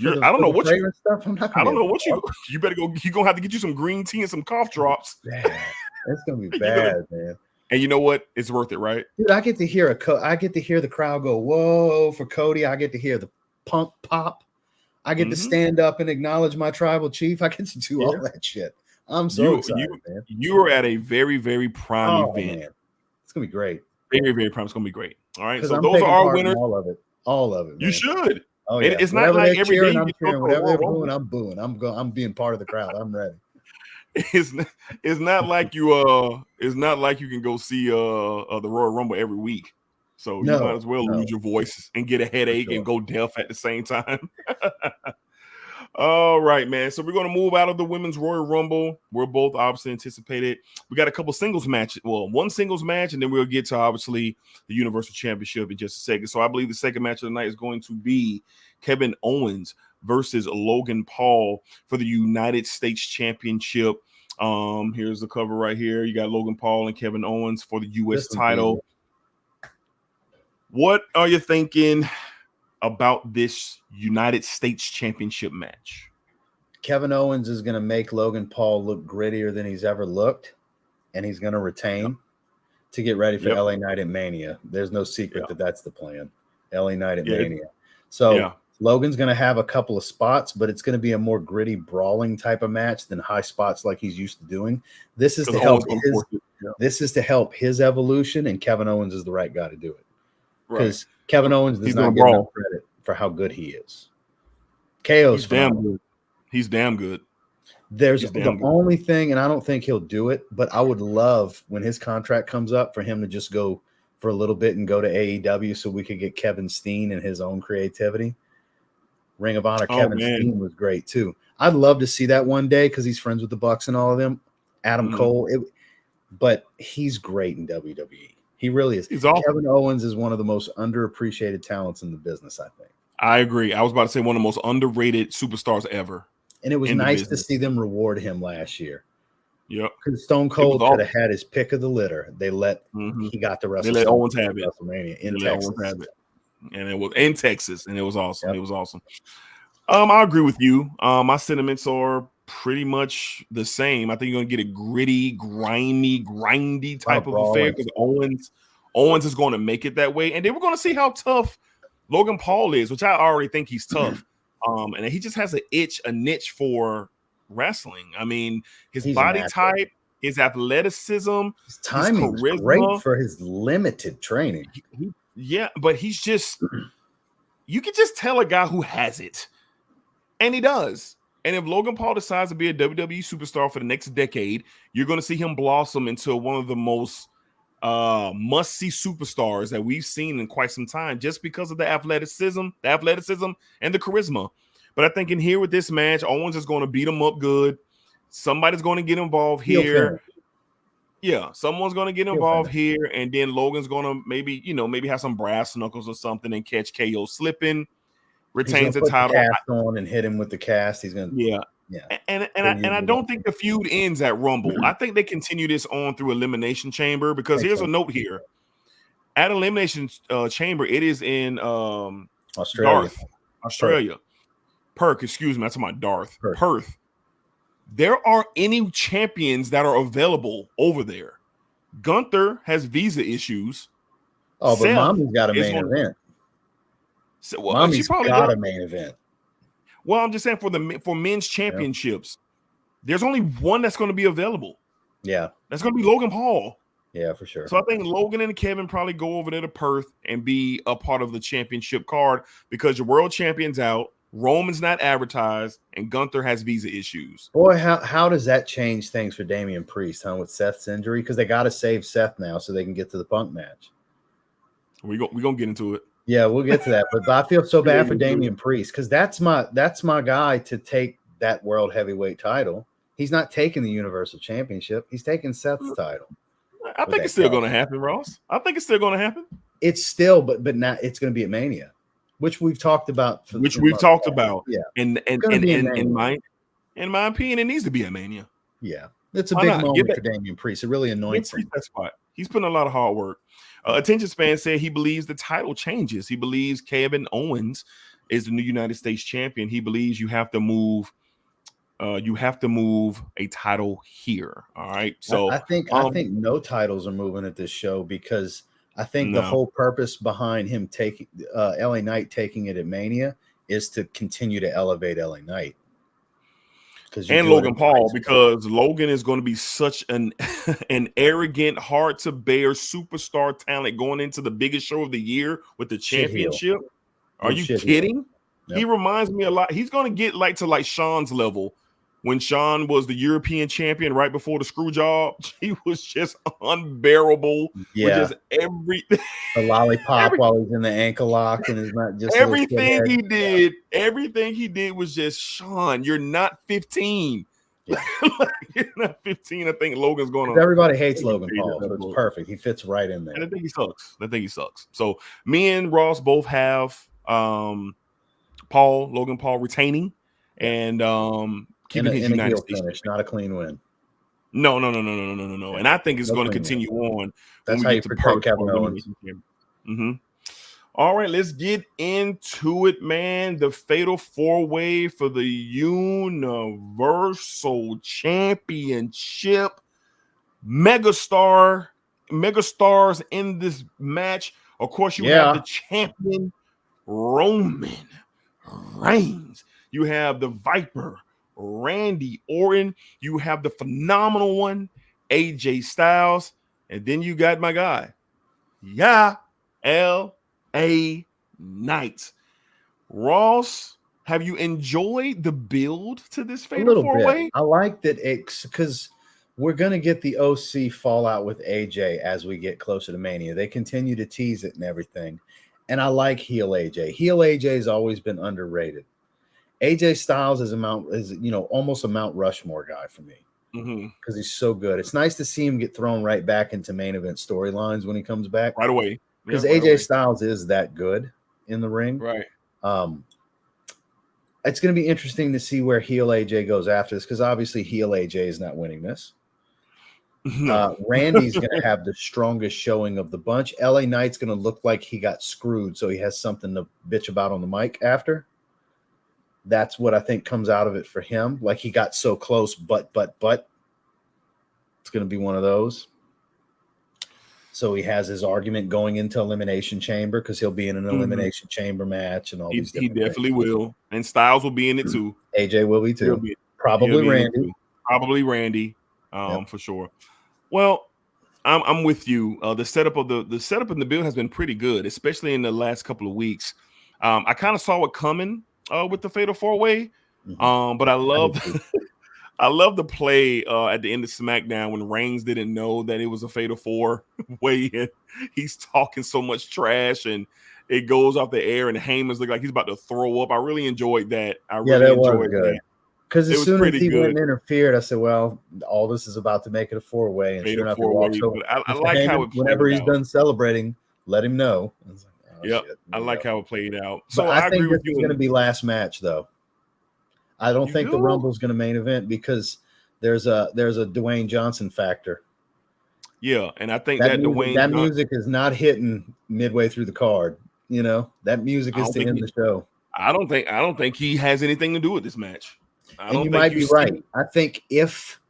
I don't know what you. I don't know what you. You better go. You're gonna have to get you some green tea and some cough drops. It's gonna be bad, man. And you know what? It's worth it, right? Dude, I get to hear the crowd go, whoa, for Cody. I get to hear the punk pop. I get to stand up and acknowledge my tribal chief. I get to do all that shit. I'm so excited, man. You are at a very, very prime event. Man. It's gonna be great. Very, very prime. It's gonna be great. All right. So those are our winners. All of it. Man. You should. Oh, yeah. It's not like every day I'm cheering, whatever they're booing, I'm booing. I'm being part of the crowd. I'm ready. It's not like you can go see the Royal Rumble every week. So you might as well lose your voice and get a headache and go deaf at the same time. All right, man. So we're going to move out of the Women's Royal Rumble. We're both obviously anticipated. We got a couple singles matches. Well, one singles match, and then we'll get to obviously the Universal Championship in just a second. So I believe the second match of the night is going to be Kevin Owens versus Logan Paul for the United States Championship. Here's the cover right here. You got Logan Paul and Kevin Owens for the U.S. title. What are you thinking about this United States Championship match? Kevin Owens is going to make Logan Paul look grittier than he's ever looked, and he's going to retain to get ready for LA Knight at Mania. There's no secret that that's the plan. LA Knight at Mania. So Logan's going to have a couple of spots, but it's going to be a more gritty, brawling type of match than high spots like he's used to doing. This is to help his. This is to help his evolution, and Kevin Owens is the right guy to do it. Because Kevin Owens does not get enough credit for how good he is. KO's damn good. He's damn good. There's the only thing, and I don't think he'll do it, but I would love when his contract comes up for him to just go for a little bit and go to AEW so we could get Kevin Steen and his own creativity. Ring of Honor Kevin Steen was great too. I'd love to see that one day because he's friends with the Bucks and all of them. Adam Cole, but he's great in WWE. He really is. Kevin Owens is one of the most underappreciated talents in the business, I think. I agree. I was about to say one of the most underrated superstars ever. And it was nice to see them reward him last year. Yep. Because Stone Cold could have had his pick of the litter. They let he got the WrestleMania. They let Owens have it. WrestleMania in Texas. And it was in Texas, and it was awesome. Yep. It was awesome. I agree with you. My sentiments are pretty much the same. I think you're gonna get a gritty, grindy type of affair because Owens is going to make it that way, and then we're going to see how tough Logan Paul is, which I already think he's tough. And he just has a niche for wrestling. I mean, he's body type, his athleticism, his timing is great for his limited training. But he's just you can just tell a guy who has it, and he does. And if Logan Paul decides to be a WWE superstar for the next decade, you're going to see him blossom into one of the most must-see superstars that we've seen in quite some time, just because of the athleticism and the charisma. But I think in here with this match, Owens is going to beat him up good. Somebody's going to get involved here. Yeah, someone's going to get involved here, and then Logan's going to maybe have some brass knuckles or something and catch KO slipping, retains the title. Cast on and hit him with the cast. He's going to yeah. And I don't think the feud ends at Rumble. I think they continue this on through Elimination Chamber because here's a note here. At Elimination Chamber, it is in Australia. Perth, excuse me. That's my Darth. Perth. There aren't any champions that are available over there. Gunther has visa issues. Oh, but Mommy's got a main event. So, Mommy's got a main event. Well, I'm just saying for men's championships, there's only one that's going to be available. Yeah. That's going to be Logan Paul. Yeah, for sure. So I think Logan and Kevin probably go over there to Perth and be a part of the championship card because your world champion's out, Roman's not advertised, and Gunther has visa issues. Boy, how does that change things for Damian Priest, with Seth's injury? Because they got to save Seth now so they can get to the Punk match. We're going to get into it. Yeah, we'll get to that. But I feel so bad for Damian Priest because that's my guy to take that world heavyweight title. He's not taking the Universal Championship. He's taking Seth's title. I think it's still going to happen, Ross. I think it's still going to happen. It's still, but now it's going to be at Mania, which we've talked about. Yeah. And in my opinion, it needs to be at Mania. Yeah. It's a big moment for Damian Priest. It really anoints him. That spot. He's putting a lot of hard work. Attention Span said he believes the title changes. He believes Kevin Owens is the new United States champion. He believes you have to move a title here. All right. So I think no titles are moving at this show because I think the whole purpose behind him taking LA Knight taking it at Mania is to continue to elevate LA Knight. And Logan Paul, because Logan is going to be such an arrogant, hard to bear superstar talent going into the biggest show of the year with the championship. Are you kidding? Yep. He reminds me a lot. He's going to get to Sean's level. When Sean was the European champion right before the screw job, he was just unbearable. Yeah, with just everything. The lollipop while he's in the ankle lock, and it's not just everything he did. Everything he did was just Sean. You're not 15. Yeah. You're not 15. I think Logan's going on. Everybody hates Logan Paul, so it's perfect. He fits right in there. And I think he sucks. So me and Ross both have Logan Paul retaining, and keeping his United States finish, not a clean win. No. And I think it's going to continue on. That's how you protect Kevin Owens. Mm-hmm. All right, let's get into it, man. The fatal four-way for the Universal Championship. Megastars in this match. Of course, you have the champion, Roman Reigns. You have the Viper, Randy Orton. You have the phenomenal one, AJ Styles. And then you got my guy, L.A. Knight. Ross, have you enjoyed the build to this Fatal 4-Way? I like that because we're going to get the OC fallout with AJ as we get closer to Mania. They continue to tease it and everything. And I like heel AJ. Heel AJ has always been underrated. AJ Styles is almost a Mount Rushmore guy for me because he's so good. It's nice to see him get thrown right back into main event storylines when he comes back right away. Because AJ Styles is that good in the ring. Right. It's going to be interesting to see where heel AJ goes after this because obviously heel AJ is not winning this. No. Randy's going to have the strongest showing of the bunch. LA Knight's going to look like he got screwed, so he has something to bitch about on the mic after. That's what I think comes out of it for him. Like he got so close, but. It's going to be one of those. So he has his argument going into Elimination Chamber because he'll be in an Elimination Chamber match and all these different He definitely will. And Styles will be in it too. AJ will be too. Probably Randy. Probably Randy, for sure. Well, I'm with you. The setup in the build has been pretty good, especially in the last couple of weeks. I kind of saw it coming with the Fatal 4-Way, but I love the play at the end of SmackDown when Reigns didn't know that it was a Fatal 4-Way, and he's talking so much trash, and it goes off the air, and Heyman's look like he's about to throw up. I really enjoyed that. That was good. Because as soon as he went and interfered, I said, well, all this is about to make it a 4-way. And sure enough, he walks over. I like Heyman, how it played whenever he's out. Done celebrating, let him know. I like how it played out. So I think this is going to be last match, though. I don't think the Rumble is going to main event because there's a Dwayne Johnson factor. Yeah, and I think that music is not hitting midway through the card. You know, that music is to end the show. I don't think he has anything to do with this match. And you might be right. I think if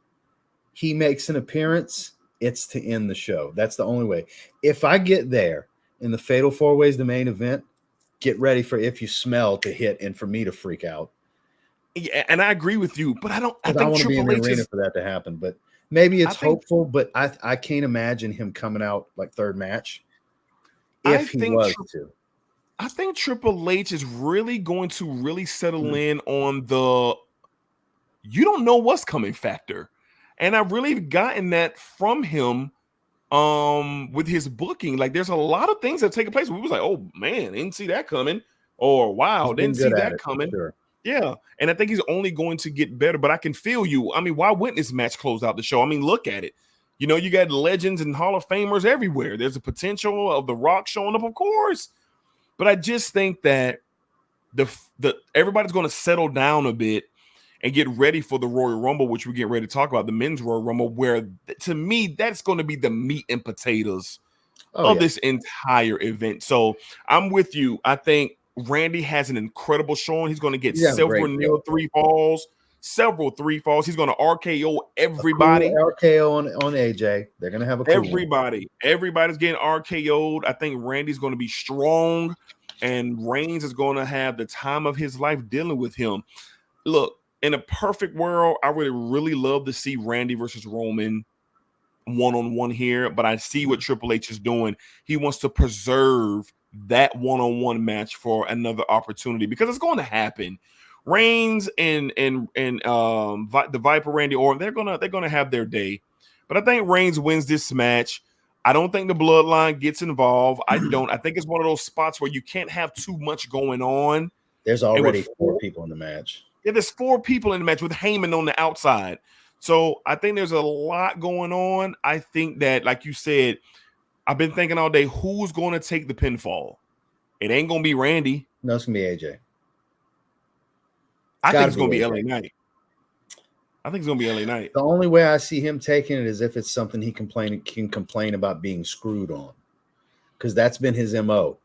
he makes an appearance, it's to end the show. That's the only way. If I get there in the Fatal 4-Ways, the main event, get ready for If You Smell to hit and for me to freak out. Yeah, and I agree with you, but I think want to be in the arena for that to happen. But maybe it's hopeful, but I can't imagine him coming out like third match if he was to. I think Triple H is really going to really settle in on the you don't know what's coming factor. And I've really gotten that from him with his booking. Like there's a lot of things that have taken place. We was like, oh man, didn't see that coming. Or wow, didn't see that coming. Sure. Yeah. And I think he's only going to get better, but I can feel you. I mean, why wouldn't this match close out the show? I mean, look at it. You know, you got legends and Hall of Famers everywhere. There's a potential of The Rock showing up, of course. But I just think that the everybody's going to settle down a bit and get ready for the Royal Rumble, which we get ready to talk about, the men's Royal Rumble, where to me, that's going to be the meat and potatoes of this entire event. So I'm with you. I think Randy has an incredible showing. He's going to get several near three falls. He's going to RKO everybody. RKO on AJ. They're going to have a cool everybody. Everybody's getting RKO'd. I think Randy's going to be strong, and Reigns is going to have the time of his life dealing with him. Look, in a perfect world, I would really love to see Randy versus Roman one-on-one here, but I see what Triple H is doing. He wants to preserve that one-on-one match for another opportunity because it's going to happen. Reigns and the Viper Randy Orton, they're gonna have their day, but I think Reigns wins this match. I don't think the Bloodline gets involved. I think it's one of those spots where you can't have too much going on. There's already 4 people in the match. Yeah, there's 4 people in the match with Heyman on the outside. So I think there's a lot going on. I think that, like you said, I've been thinking all day, who's going to take the pinfall? It ain't going to be Randy. No, it's going to be AJ. I think it's going to be LA Knight. The only way I see him taking it is if it's something he can complain about being screwed on. Because that's been his MO.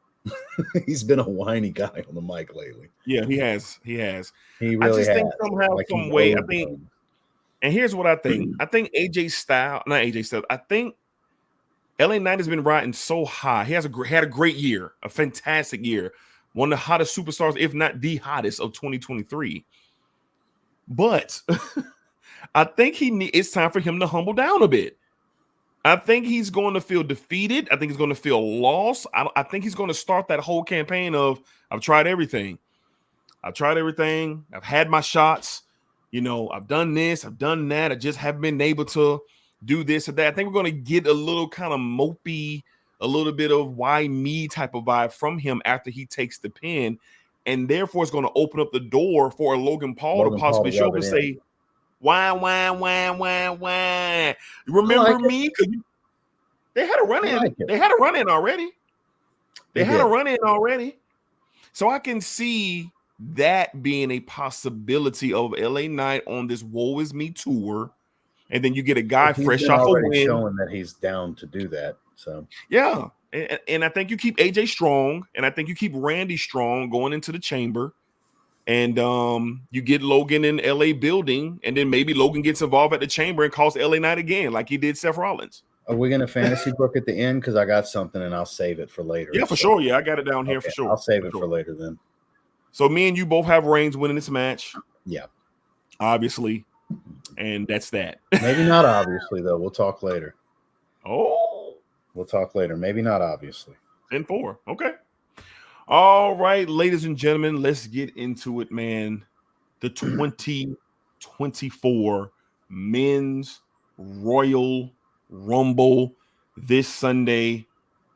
He's been a whiny guy on the mic lately. Yeah, he has. He really I just think somehow, some way, I think, and here's what I think. I think I think LA Knight has been riding so high. He had a great year, a fantastic year. one of the hottest superstars, if not the hottest of 2023. But I think it's time for him to humble down a bit. I think he's going to feel defeated. I think he's going to feel lost. I think he's going to start that whole campaign of, I've tried everything. I've had my shots. I've done this. I've done that. I just haven't been able to do this or that. I think we're going to get a little kind of mopey, a little bit of why me type of vibe from him after he takes the pin. And therefore, it's going to open up the door for a Logan Paul to possibly show up and say, why. Remember me? Because they had a run in. They had a run in already. They had a run in already. So I can see that being a possibility of LA Knight on this Woe Is Me tour. And then you get a guy fresh off a win. Showing that he's down to do that. So yeah. And I think you keep AJ strong, and I think you keep Randy strong going into the chamber. And you get Logan in LA building, and then maybe Logan gets involved at the chamber and calls LA Knight again, like he did Seth Rollins. Are we going to fantasy book at the end? Because I got something and I'll save it for later. Yeah, for sure. Yeah, I got it down here for sure. I'll save it for later then. So me and you both have Reigns winning this match. Yeah. Obviously. And that's that. Maybe not obviously, though. We'll talk later. Oh. We'll talk later. Maybe not obviously. 10-4. Okay. All right, ladies and gentlemen, let's get into it, man. The 2024 Men's Royal Rumble this Sunday,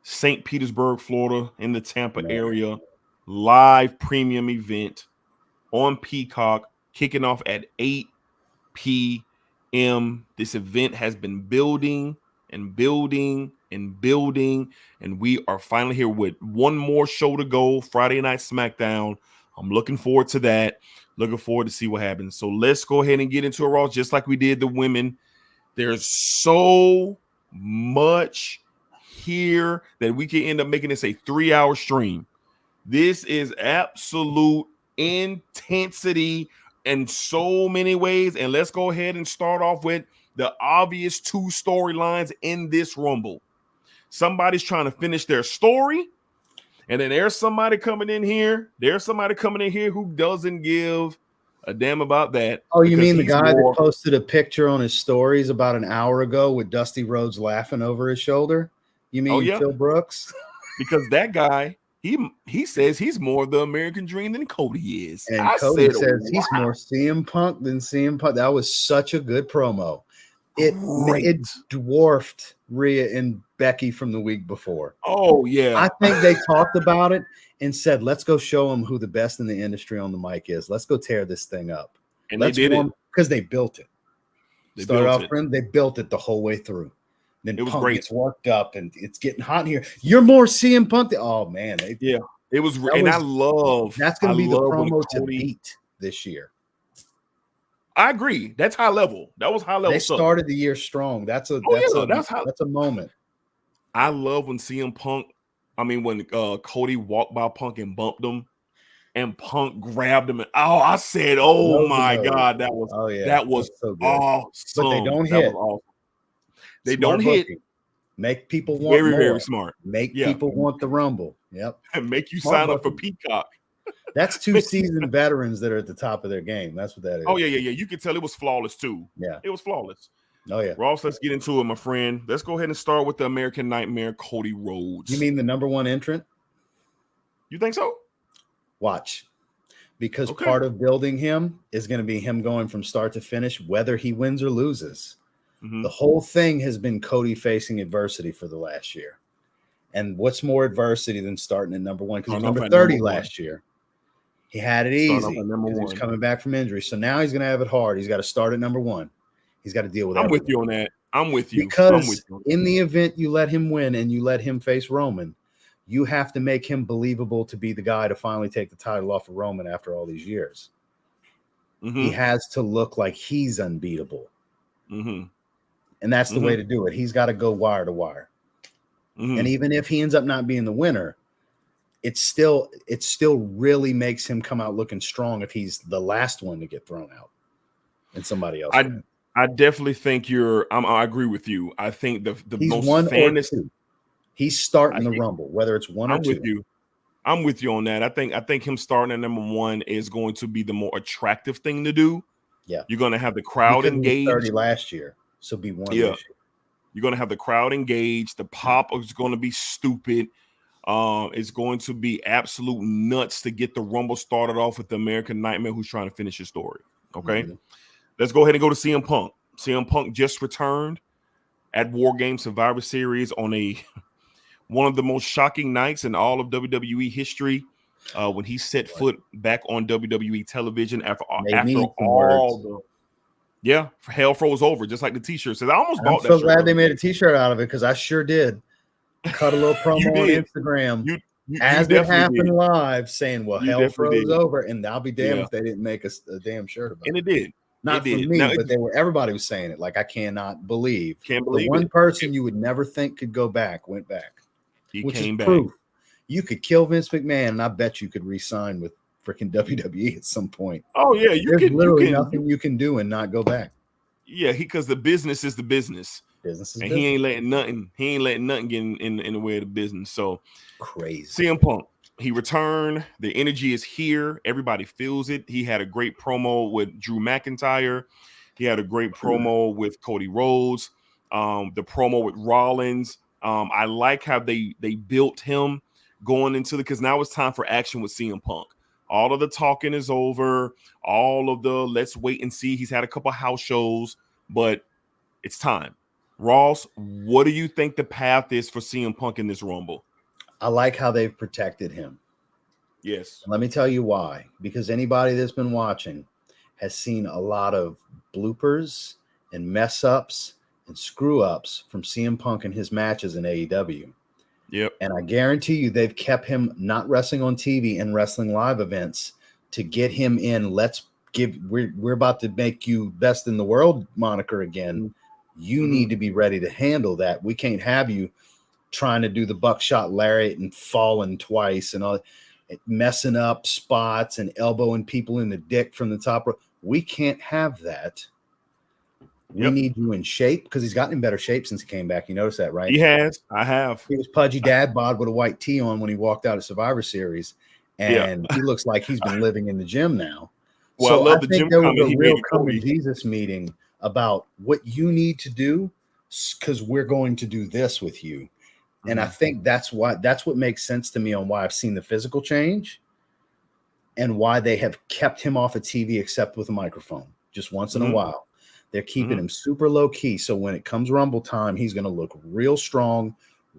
St. Petersburg, Florida, in the Tampa area. Live premium event on Peacock, kicking off at 8 p.m. This event has been building, and we are finally here with one more show to go, Friday Night SmackDown. I'm looking forward to that. Looking forward to see what happens. So let's go ahead and get into a Raw just like we did the women. There's so much here that we can end up making this a 3-hour stream. This is absolute intensity in so many ways. And let's go ahead and start off with the obvious two storylines in this Rumble. Somebody's trying to finish their story, and then there's somebody coming in here. There's somebody coming in here who doesn't give a damn about that. Oh, you mean the guy that posted a picture on his stories about an hour ago with Dusty Rhodes laughing over his shoulder? You mean Phil Brooks? Because that guy, he says he's more the American Dream than Cody is. And Cody says he's more CM Punk than CM Punk. That was such a good promo. It dwarfed Rhea and Becky from the week before. Oh, yeah. I think they talked about it and said, let's go show them who the best in the industry on the mic is. Let's go tear this thing up. And they did it. Because they built it. They built it the whole way through. Then it was Punk great. Gets worked up and it's getting hot in here. You're more CM Punk. Oh, man. It was. I love. That's going to be the promo to beat this year. I agree. That's high level. That was high level. They started the year strong. That's a moment. I love when CM Punk. I mean, when Cody walked by Punk and bumped him, and Punk grabbed him, and I said, "Oh my God, that was so good. Awesome." But they don't hit. Awesome. They don't hit. Make people want more. Very smart. Make people want the Rumble. Yep. And make you sign up for Peacock. That's two seasoned veterans that are at the top of their game. That's what that is. Oh, yeah. You can tell it was flawless, too. Yeah. It was flawless. Oh, yeah. Ross, let's get into it, my friend. Let's go ahead and start with the American Nightmare, Cody Rhodes. You mean the number one entrant? You think so? Watch. Because part of building him is going to be him going from start to finish, whether he wins or loses. Mm-hmm. The whole thing has been Cody facing adversity for the last year. And what's more adversity than starting at number one? Because he's number 30 last year. He had it easy. He was coming back from injury. So now he's going to have it hard. He's got to start at number one. He's got to deal with that. I'm with you on that. I'm with you. Because in the event you let him win and you let him face Roman, you have to make him believable to be the guy to finally take the title off of Roman after all these years. Mm-hmm. He has to look like he's unbeatable. Mm-hmm. And that's the way to do it. He's got to go wire to wire. Mm-hmm. And even if he ends up not being the winner, it still really makes him come out looking strong if he's the last one to get thrown out and somebody else. I definitely think I agree with you. I think the he's most one fantasy. He's starting the Rumble, whether it's one or two. With you. I'm with you on that. I think him starting at number 1 is going to be the more attractive thing to do. Yeah. You're going to have the crowd engaged. 30 last year, so be 1 Yeah. this year. You're going to have the crowd engaged. The pop is going to be stupid. It's going to be absolute nuts to get the Rumble started off with the American Nightmare who's trying to finish his story. Okay. Let's go ahead and go to CM Punk. CM Punk just returned at War Games Survivor Series on one of the most shocking nights in all of WWE history when he set foot back on WWE television after all the hell froze over, just like the t-shirt says. I almost bought that. I'm so glad they made a t-shirt out of it because I sure did. Cut a little promo on Instagram as it happened live, saying, "Well, hell froze over," and I'll be damned if they didn't make a damn shirt about it. And it did. Not for me, but everybody was saying it. Like, I cannot believe. The one person you would never think could go back went back. He came back. Proof. You could kill Vince McMahon, and I bet you could re-sign with freaking WWE at some point. Oh yeah, there's literally nothing you can do and not go back. Yeah, because the business is the business. He ain't letting nothing. He ain't letting nothing get in the way of the business. So crazy. CM Punk, he returned. The energy is here. Everybody feels it. He had a great promo with Drew McIntyre. He had a great promo with Cody Rhodes. The promo with Rollins. I like how they built him going into because now it's time for action with CM Punk. All of the talking is over. All of the let's wait and see. He's had a couple house shows, but it's time. Ross, what do you think the path is for CM Punk in this Rumble? I like how they've protected him. Yes. Let me tell you why. Because anybody that's been watching has seen a lot of bloopers and mess ups and screw ups from CM Punk in his matches in AEW. Yep. And I guarantee you they've kept him not wrestling on TV and wrestling live events to get him in. We're about to make you best in the world moniker again. You need to be ready to handle that. We can't have you trying to do the buckshot lariat and falling twice and all, messing up spots and elbowing people in the dick from the top rope. We can't have that. We need you in shape because he's gotten in better shape since he came back. You notice that, right? He has. I have. He was pudgy dad bod with a white tee on when he walked out of Survivor Series, and he looks like he's been living in the gym now. Well, so I love the gym there was comment a he real made. come to Jesus meeting about what you need to do because we're going to do this with you. And I think that's what makes sense to me on why I've seen the physical change and why they have kept him off of TV except with a microphone just once in a while. They're keeping him super low key. So when it comes Rumble time, he's going to look real strong,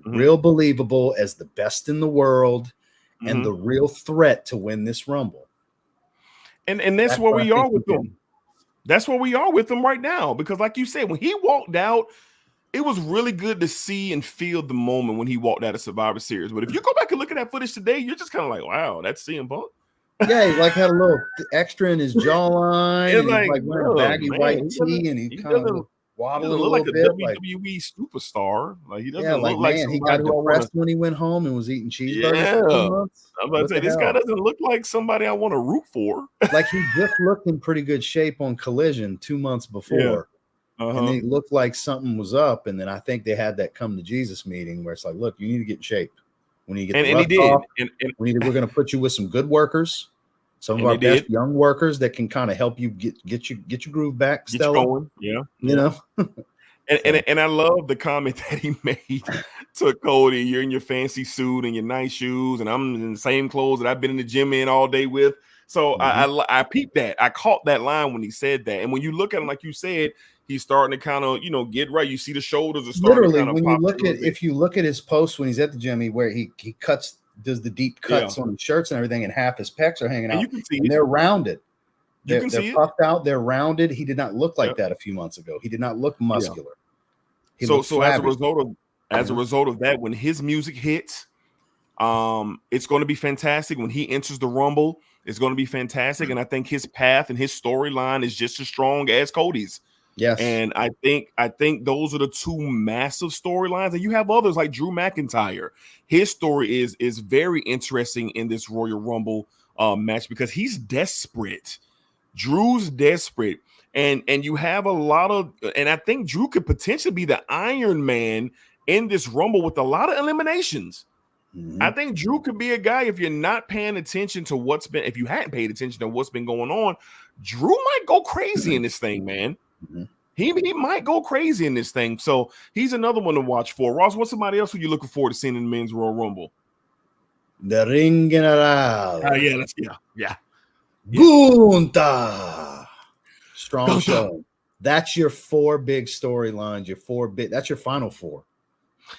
real believable as the best in the world and the real threat to win this Rumble. And that's where we are with them. That's where we are with them right now. Because like you said, when he walked out, it was really good to see and feel the moment when he walked out of Survivor Series. But if you go back and look at that footage today, you're just kind of like, wow, that's CM Punk. Yeah, he like had a little extra in his jawline. And like, he's like wearing a baggy white tee, and he kind of waddling a little bit, like a WWE superstar. Like he doesn't look like he got to arrest when he went home and was eating cheeseburgers for 2 months. I'm about to say this guy doesn't look like somebody I want to root for. Like he just looked in pretty good shape on Collision 2 months before. And then it looked like something was up, and then I think they had that come to Jesus meeting where it's like, look, you need to get in shape. When you get the rust off, we're going to put you with some good workers, some of our best young workers that can kind of help you get your groove back. Get you going. Yeah, you know. And I love the comment that he made to Cody. You're in your fancy suit and your nice shoes, and I'm in the same clothes that I've been in the gym in all day with. So I peeped that. I caught that line when he said that. And when you look at him, like you said, he's starting to kind of, get right. You see the shoulders are starting literally to when you look at if you look at his post when he's at the gym, he does the deep cuts on his shirts and everything, and half his pecs are hanging out. You can see they're rounded. They're puffed out. They're rounded. He did not look like that a few months ago. He did not look muscular. So as a result of that, when his music hits, it's going to be fantastic. When he enters the Rumble, it's going to be fantastic. And I think his path and his storyline is just as strong as Cody's. Yes. And I think those are the two massive storylines. And you have others like Drew McIntyre. His story is very interesting in this Royal Rumble match because he's desperate. Drew's desperate. And you have a lot of, and I think Drew could potentially be the Iron Man in this Rumble with a lot of eliminations. I think Drew could be a guy if you're not paying attention to if you hadn't paid attention to what's been going on, Drew might go crazy in this thing, man. He might go crazy in this thing. So he's another one to watch for. Ross, what's somebody else who you're looking forward to seeing in the men's Royal Rumble? The Ring General. Yeah. Gunther. Strong show. That's your 4 big storylines. That's your final 4.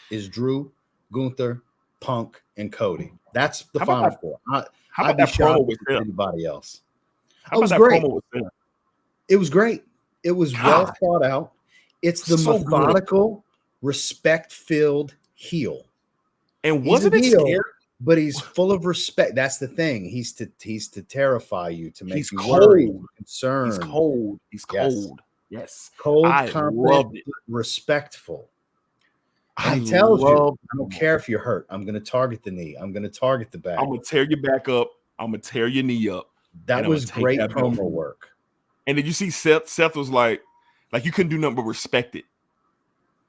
Is Drew, Gunther, Punk, and Cody. That's the final 4. How about that promo with anybody else? How about that promo with them? It was great. It was well thought out. It's the methodical, respect-filled heel. And wasn't it scary? But he's full of respect. That's the thing. He's to terrify you, to make you cold. worried, concerned. He's cold. He's cold. Yes. Cold, confident, respectful. And he tells you, I don't care if you're hurt. I'm going to target the knee. I'm going to target the back. I'm going to tear your back up. I'm going to tear your knee up. That was great promo work. And did you see Seth? Seth was like you couldn't do nothing but respect it.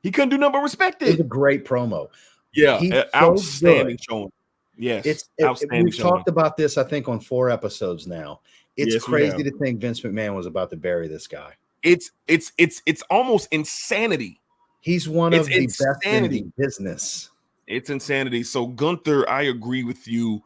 He couldn't do nothing but respect it. It was a great promo. Yeah, outstanding showing. Yes, outstanding. We've talked about this, I think, on 4 episodes now. It's crazy to think Vince McMahon was about to bury this guy. It's almost insanity. He's one of the best in the business. It's insanity. So Gunther, I agree with you.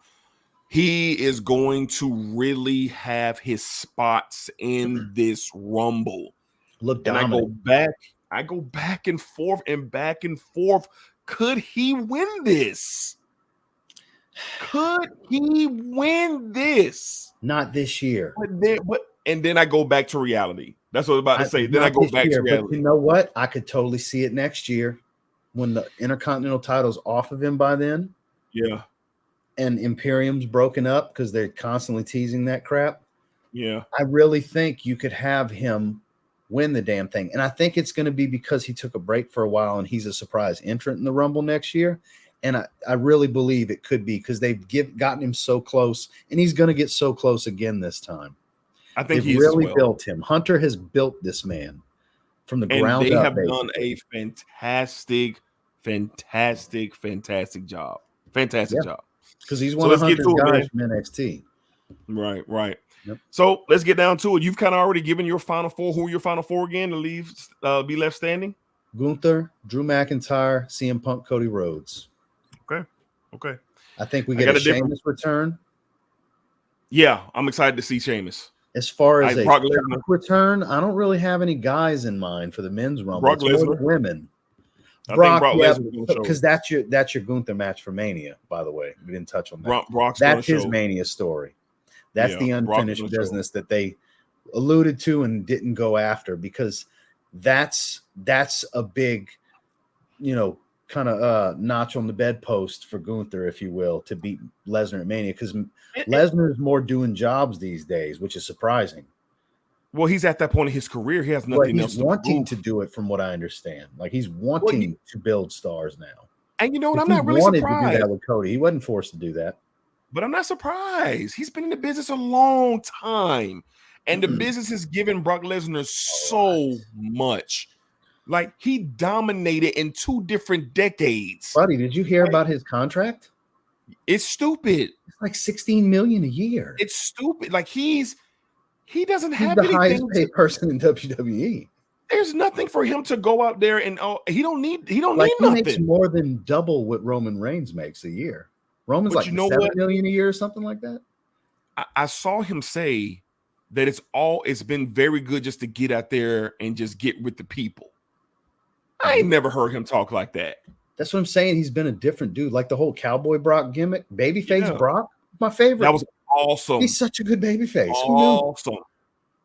He is going to really have his spots in this Rumble. Look dominant. And I go back and forth and back and forth. Could he win this? Could he win this? Not this year. And then I go back to reality. That's what I was about to say. Then I go back to reality. But you know what? I could totally see it next year when the Intercontinental title's off of him by then. Yeah. And Imperium's broken up because they're constantly teasing that crap. Yeah. I really think you could have him win the damn thing. And I think it's going to be because he took a break for a while and he's a surprise entrant in the Rumble next year. And I really believe it could be because they've gotten him so close, and he's going to get so close again this time. I think he's really built him. Hunter has built this man from the ground up. They have done a fantastic job. Fantastic job. Because he's one of Hunter's guys from NXT. Right. Yep. So let's get down to it. You've kind of already given your final 4. Who are your final 4 again to be left standing? Gunther, Drew McIntyre, CM Punk, Cody Rhodes. Okay. I think we get a Sheamus return. Yeah, I'm excited to see Sheamus. As far as a return, I don't really have any guys in mind for the men's Rumble. Brock Lesnar. Women. I think Brock Lesnar because that's your Gunther match for Mania, by the way. We didn't touch on that. Brock's that's his Mania story. That's the unfinished business that they alluded to and didn't go after, because that's a big, kind of notch on the bedpost for Gunther, if you will, to beat Lesnar at Mania, because Lesnar is more doing jobs these days, which is surprising. Well, he's at that point in his career. He has nothing else to prove. He's wanting to do it, from what I understand. Like, he's wanting to build stars now. And you know what? I'm not really surprised. He wanted to do that with Cody. He wasn't forced to do that. But I'm not surprised. He's been in the business a long time. And the business has given Brock Lesnar so much. Like, he dominated in 2 different decades. Buddy, did you hear about his contract? It's stupid. It's like $16 million a year. It's stupid. Like, he doesn't have the highest paid person in WWE. There's nothing for him to go out there and he don't need he nothing. Makes more than double what Roman Reigns makes a year. Roman's like $7 million a year or something like that. I saw him say that it's been very good just to get out there and just get with the people. I ain't never heard him talk like that. That's what I'm saying. He's been a different dude. Like the whole Cowboy Brock gimmick, babyface Brock, my favorite. That was awesome. He's such a good babyface. Awesome.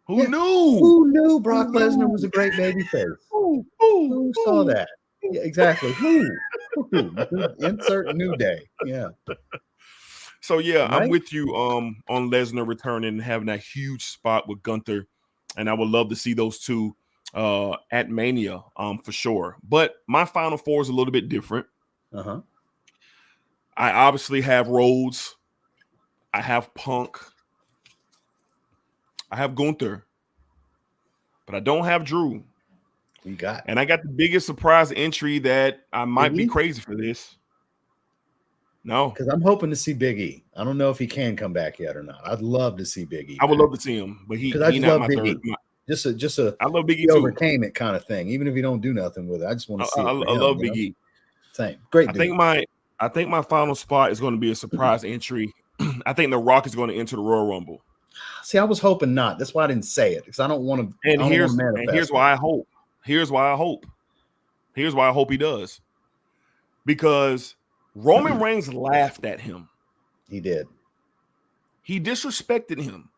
Who knew? Who knew Brock Lesnar was a great babyface? Who saw that? Yeah, exactly. Who? Insert New Day. Yeah. So I'm with you on Lesnar returning and having that huge spot with Gunther, and I would love to see those two at Mania for sure. But my final 4 is a little bit different. I obviously have Rhodes, I have Punk, I have Gunther, but I don't have Drew. And I got the biggest surprise entry that I might be crazy for this. No. Because I'm hoping to see Big E. I don't know if he can come back yet or not. I'd love to see Big E. I would love to see him, but he I just not love my Big third. E. Just a I love Big E he too. overcame it kind of thing. Even if you don't do nothing with it, I just want to see it. I love Big E. Same. Great dude. I think my final spot is going to be a surprise entry. I think The Rock is going to enter the Royal Rumble. See, I was hoping not. That's why I didn't say it, because I don't want to. And here's why I hope. Here's why I hope he does. Because Roman Reigns laughed at him. He did. He disrespected him.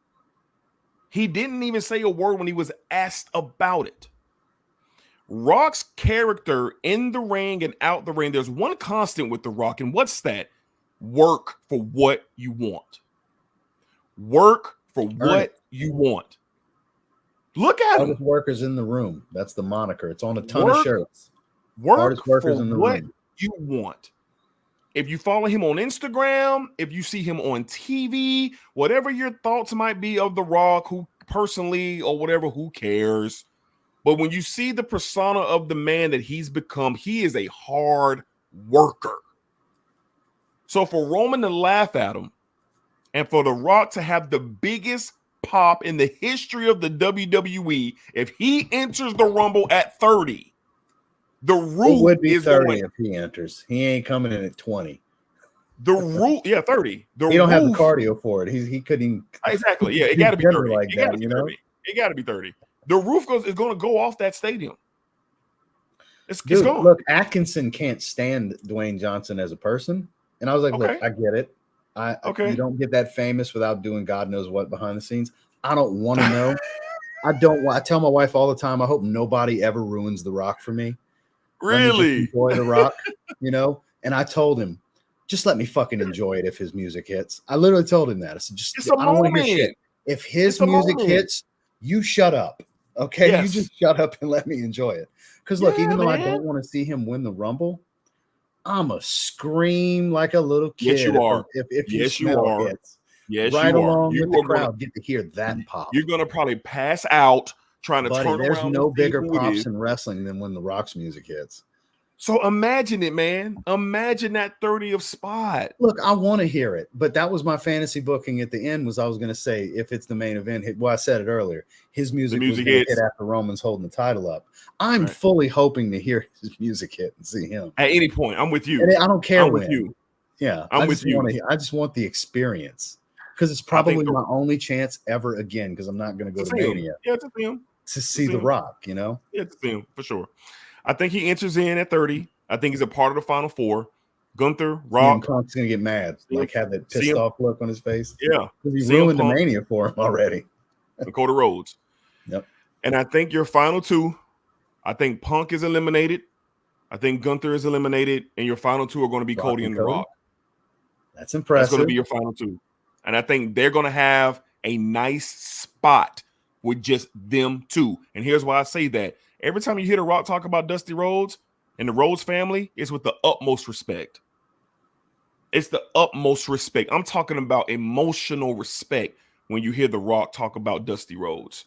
He didn't even say a word when he was asked about it. Rock's character in the ring and out the ring, there's one constant with The Rock, and what's that? Work for what you want. Work for what you want. Look at him. Hardest workers in the room. That's the moniker. It's on a ton of shirts. Hardest workers in the room. You want. If you follow him on Instagram, if you see him on TV, whatever your thoughts might be of The Rock, who personally or whatever, who cares? But when you see the persona of the man that he's become, he is a hard worker. So for Roman to laugh at him and for The Rock to have the biggest pop in the history of the WWE, if he enters the Rumble at 30, the roof would be is 30 going, if he enters. He ain't coming in at 20. The roof, 30. He don't have the cardio for it. He couldn't even, exactly. Yeah, it got to be 30. Like it got to be 30. It got to be 30. The roof is going to go off that stadium. It's gone. Look, Atkinson can't stand Dwayne Johnson as a person, and I was like, look, I get it. You don't get that famous without doing God knows what behind the scenes. I don't want to know. I tell my wife all the time, I hope nobody ever ruins The Rock for me. Really? Enjoy The Rock, And I told him, just let me fucking enjoy it if his music hits. I literally told him that. I said, I don't want to hear shit. If his music hits, you shut up. Okay? Yes. You just shut up and let me enjoy it. Because look, even though I don't want to see him win the Rumble, I'm a scream like a little kid. Yes, you are. If yes, you are. Hits. Yes, right you are. Along with the crowd, get to hear that pop. You're gonna probably pass out trying to turn around. There's no bigger pops in wrestling than when The Rock's music hits. So imagine it, man. Imagine that 30th spot. Look, I want to hear it, but that was my fantasy booking at the end. I was going to say, if it's the main event, I said it earlier. His music was going to hit after Roman's holding the title up. I'm fully hoping to hear his music hit and see him at any point. I'm with you. And I don't care. I'm with you. Yeah, I'm with you. I just want the experience because it's probably my only chance ever again. Because I'm not going to go to Mania. Yeah, to see him. To see The Rock, Yeah, to see him for sure. I think he enters in at 30. I think he's a part of the Final Four. Gunther, Rock. Punk's gonna get mad, have that pissed off look on his face. Yeah, because he ruined the Mania for him already. Dakota Rhodes. Yep. And I think your final two, I think Punk is eliminated. I think Gunther is eliminated, and your final two are going to be Cody and The Rock. That's impressive. That's going to be your final two, and I think they're going to have a nice spot with just them two. And here's why I say that: every time you hear The Rock talk about Dusty Rhodes and the Rhodes family, it's with the utmost respect. It's the utmost respect. I'm talking about emotional respect when you hear The Rock talk about Dusty Rhodes.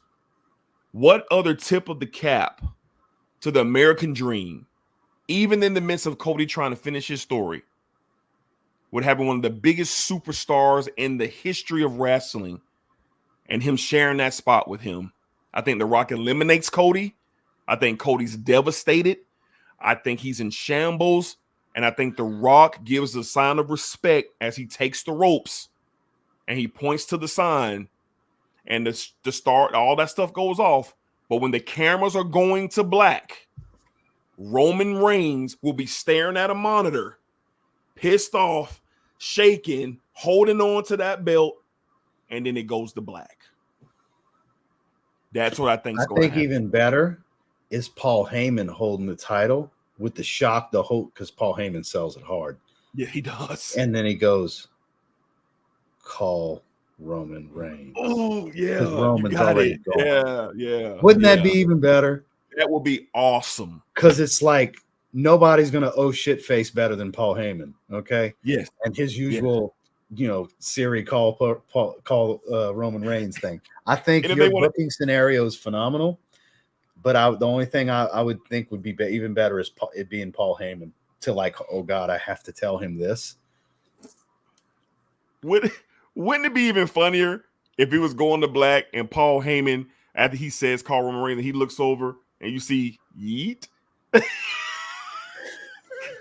What other tip of the cap to the American dream, even in the midst of Cody trying to finish his story, would having one of the biggest superstars in the history of wrestling and him sharing that spot with him? I think The Rock eliminates Cody. I think Cody's devastated. I think he's in shambles. And I think The Rock gives a sign of respect as he takes the ropes and he points to the sign and the start, all that stuff goes off. But when the cameras are going to black, Roman Reigns will be staring at a monitor, pissed off, shaking, holding on to that belt, and then it goes to black. That's what I think is going to happen. Even better is Paul Heyman holding the title with the shock, because Paul Heyman sells it hard. Yeah, he does. And then he goes, call Roman Reigns. Oh, yeah. Because Roman's already gone. Yeah. Wouldn't that be even better? That would be awesome. Because it's like nobody's going to shit face better than Paul Heyman, okay? Yes. And his usual, Siri call Roman Reigns thing. I think your booking scenario is phenomenal. But the only thing I would think would be even better is it being Paul Heyman to oh God, I have to tell him this. Wouldn't it be even funnier if it was going to black and Paul Heyman, after he says call Roman Reigns, and he looks over and you see Yeet?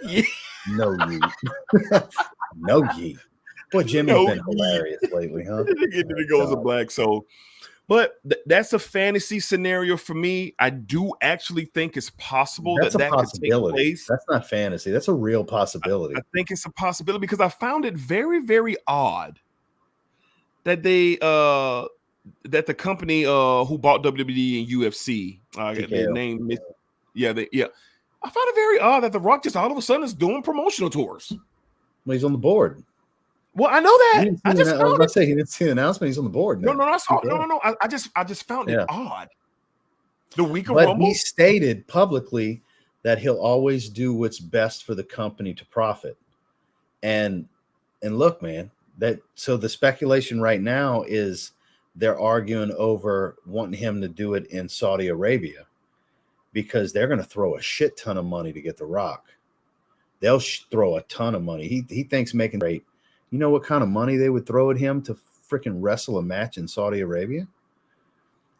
Yeet. No Yeet. No Yeet. Boy, Jimmy's been hilarious lately, huh? It goes to black. So, but that's a fantasy scenario for me. I do actually think it's possible that could take place. That's not fantasy. That's a real possibility. I think it's a possibility because I found it very, very odd that they that the company who bought WWE and UFC, their name, I found it very odd that The Rock just all of a sudden is doing promotional tours. Well, he's on the board. Well, I know that. I was about to say he didn't see the announcement. He's on the board now. No. I just found it odd. The week of Rumble, he stated publicly that he'll always do what's best for the company to profit. And look, man, so the speculation right now is they're arguing over wanting him to do it in Saudi Arabia because they're going to throw a shit ton of money to get The Rock. They'll throw a ton of money. He thinks making great. You know what kind of money they would throw at him to freaking wrestle a match in Saudi Arabia?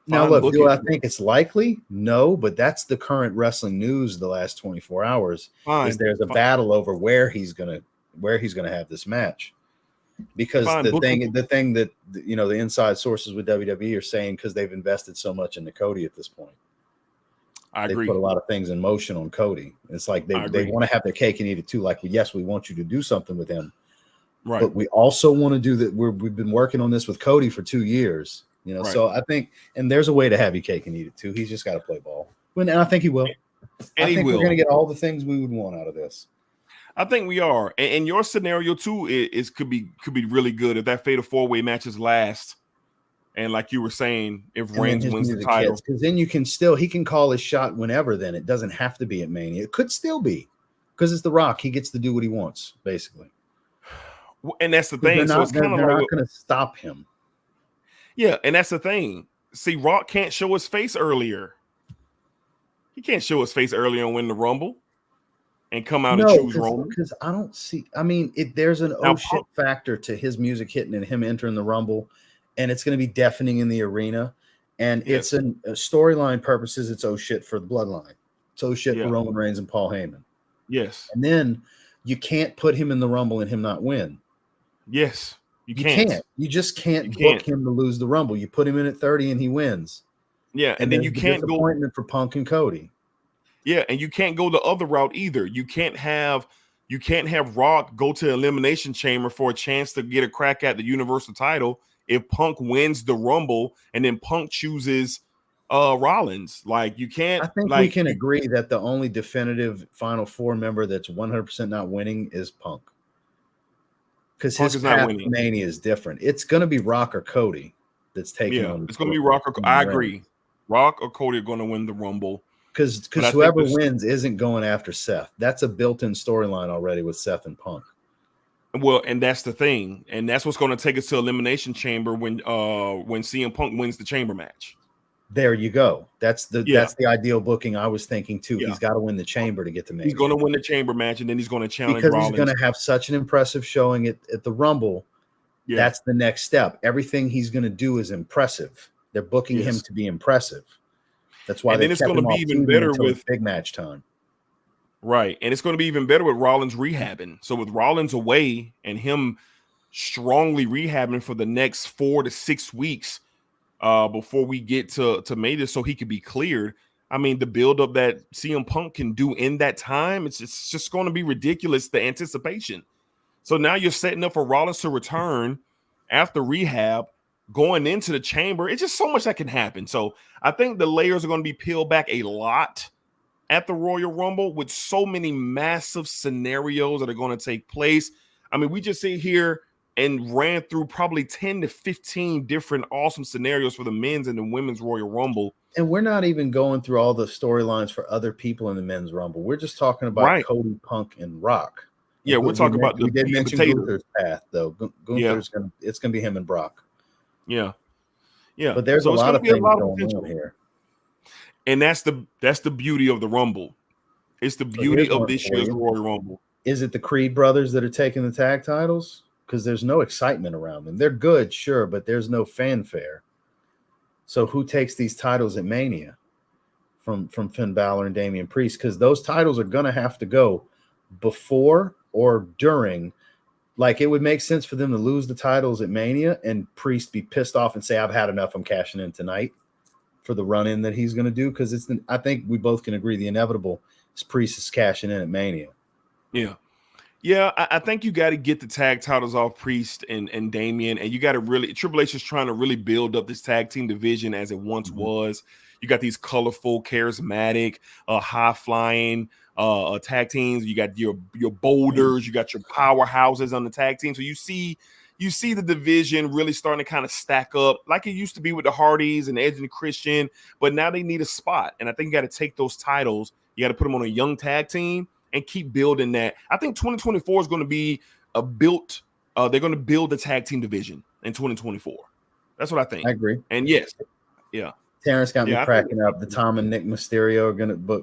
Now, look, do I think it's likely? No, but that's the current wrestling news the last 24 hours. Is there's a battle over where he's gonna have this match. Because the thing that the inside sources with WWE are saying, because they've invested so much into Cody at this point. I agree. They put a lot of things in motion on Cody. It's like they want to have their cake and eat it too. Like, yes, we want you to do something with him. Right. But we also want to do that. We've been working on this with Cody for 2 years, right. So I think, and there's a way to have your cake and eat it too. He's just got to play ball. And I think he will. And we're going to get all the things we would want out of this. I think we are. And your scenario too is could be really good if that fatal 4-way matches last. And like you were saying, if Reigns wins the title, because then he can call his shot whenever. Then it doesn't have to be at Mania. It could still be because it's The Rock. He gets to do what he wants, basically. And that's the thing. So it's kind of like not going to stop him. Yeah, and that's the thing. See, Rock can't show his face earlier. He can't show his face earlier and win the Rumble and come out and choose Roman. Because I don't see. I mean, there's an shit factor to his music hitting and him entering the Rumble, and it's going to be deafening in the arena. And it's a storyline purposes. It's shit for the Bloodline. It's shit for Roman Reigns and Paul Heyman. Yes. And then you can't put him in the Rumble and him not win. Yes, you can't. You just can't book him to lose the Rumble. You put him in at 30 and he wins. Yeah, and then you can't go disappointment for Punk and Cody. Yeah, and you can't go the other route either. You can't have Rock go to Elimination Chamber for a chance to get a crack at the Universal title if Punk wins the Rumble and then Punk chooses Rollins. Like, you can't. I think we can agree that the only definitive Final Four member that's 100% not winning is Punk. Because his path to Mania is different. It's going to be Rock or Cody that's taking on. It's going to be Rock or I agree. Rock or Cody are going to win the Rumble. Because whoever wins isn't going after Seth. That's a built-in storyline already with Seth and Punk. Well, and that's the thing. And that's what's going to take us to Elimination Chamber when CM Punk wins the Chamber match. There you go. That's the ideal booking I was thinking too. Yeah. He's got to win the Chamber to get to Mania. He's going to win the Chamber match, and then he's going to challenge because Rollins. He's going to have such an impressive showing at the Rumble. Yeah. That's the next step. Everything he's going to do is impressive. They're booking him to be impressive. That's why. And then it's going to be even better with big match time. Right, and it's going to be even better with Rollins rehabbing. So with Rollins away and him strongly rehabbing for the next 4 to 6 weeks. Before we get to Mania, so he could be cleared. I mean, the buildup that CM Punk can do in that time, it's just going to be ridiculous, the anticipation. So now you're setting up for Rollins to return after rehab, going into the Chamber. It's just so much that can happen. So I think the layers are going to be peeled back a lot at the Royal Rumble with so many massive scenarios that are going to take place. I mean, we just sit here and ran through probably 10 to 15 different awesome scenarios for the men's and the women's Royal Rumble. And we're not even going through all the storylines for other people in the men's Rumble. We're just talking about Cody, Punk, and Rock. Yeah, we're talking about we did mention Gunther's path, though. Gunther's it's gonna be him and Brock. Yeah. But there's a lot of things going on here. And that's the beauty of the Rumble. It's the beauty of this year's Royal Rumble. Is it the Creed brothers that are taking the tag titles? because there's no excitement around them. They're good, sure, but there's no fanfare. So who takes these titles at Mania from Finn Balor and Damian Priest? Because those titles are going to have to go before or during. Like, it would make sense for them to lose the titles at Mania and Priest be pissed off and say, I've had enough, I'm cashing in tonight for the run-in that he's going to do. Because I think we both can agree the inevitable is Priest is cashing in at Mania. Yeah. Yeah, I think you got to get the tag titles off Priest and Damian, and you got to really, Triple H is trying to really build up this tag team division as it once was. You got these colorful, charismatic, high-flying tag teams. You got your boulders, you got your powerhouses on the tag team. So you see the division really starting to kind of stack up like it used to be with the Hardys and Edge and the Christian, but now they need a spot. And I think you got to take those titles, you got to put them on a young tag team and keep building that. I think 2024 is going to be they're going to build the tag team division in 2024. That's what I think. I agree. And yes, yeah. Terrence got me cracking up. The Tom and Nick Mysterio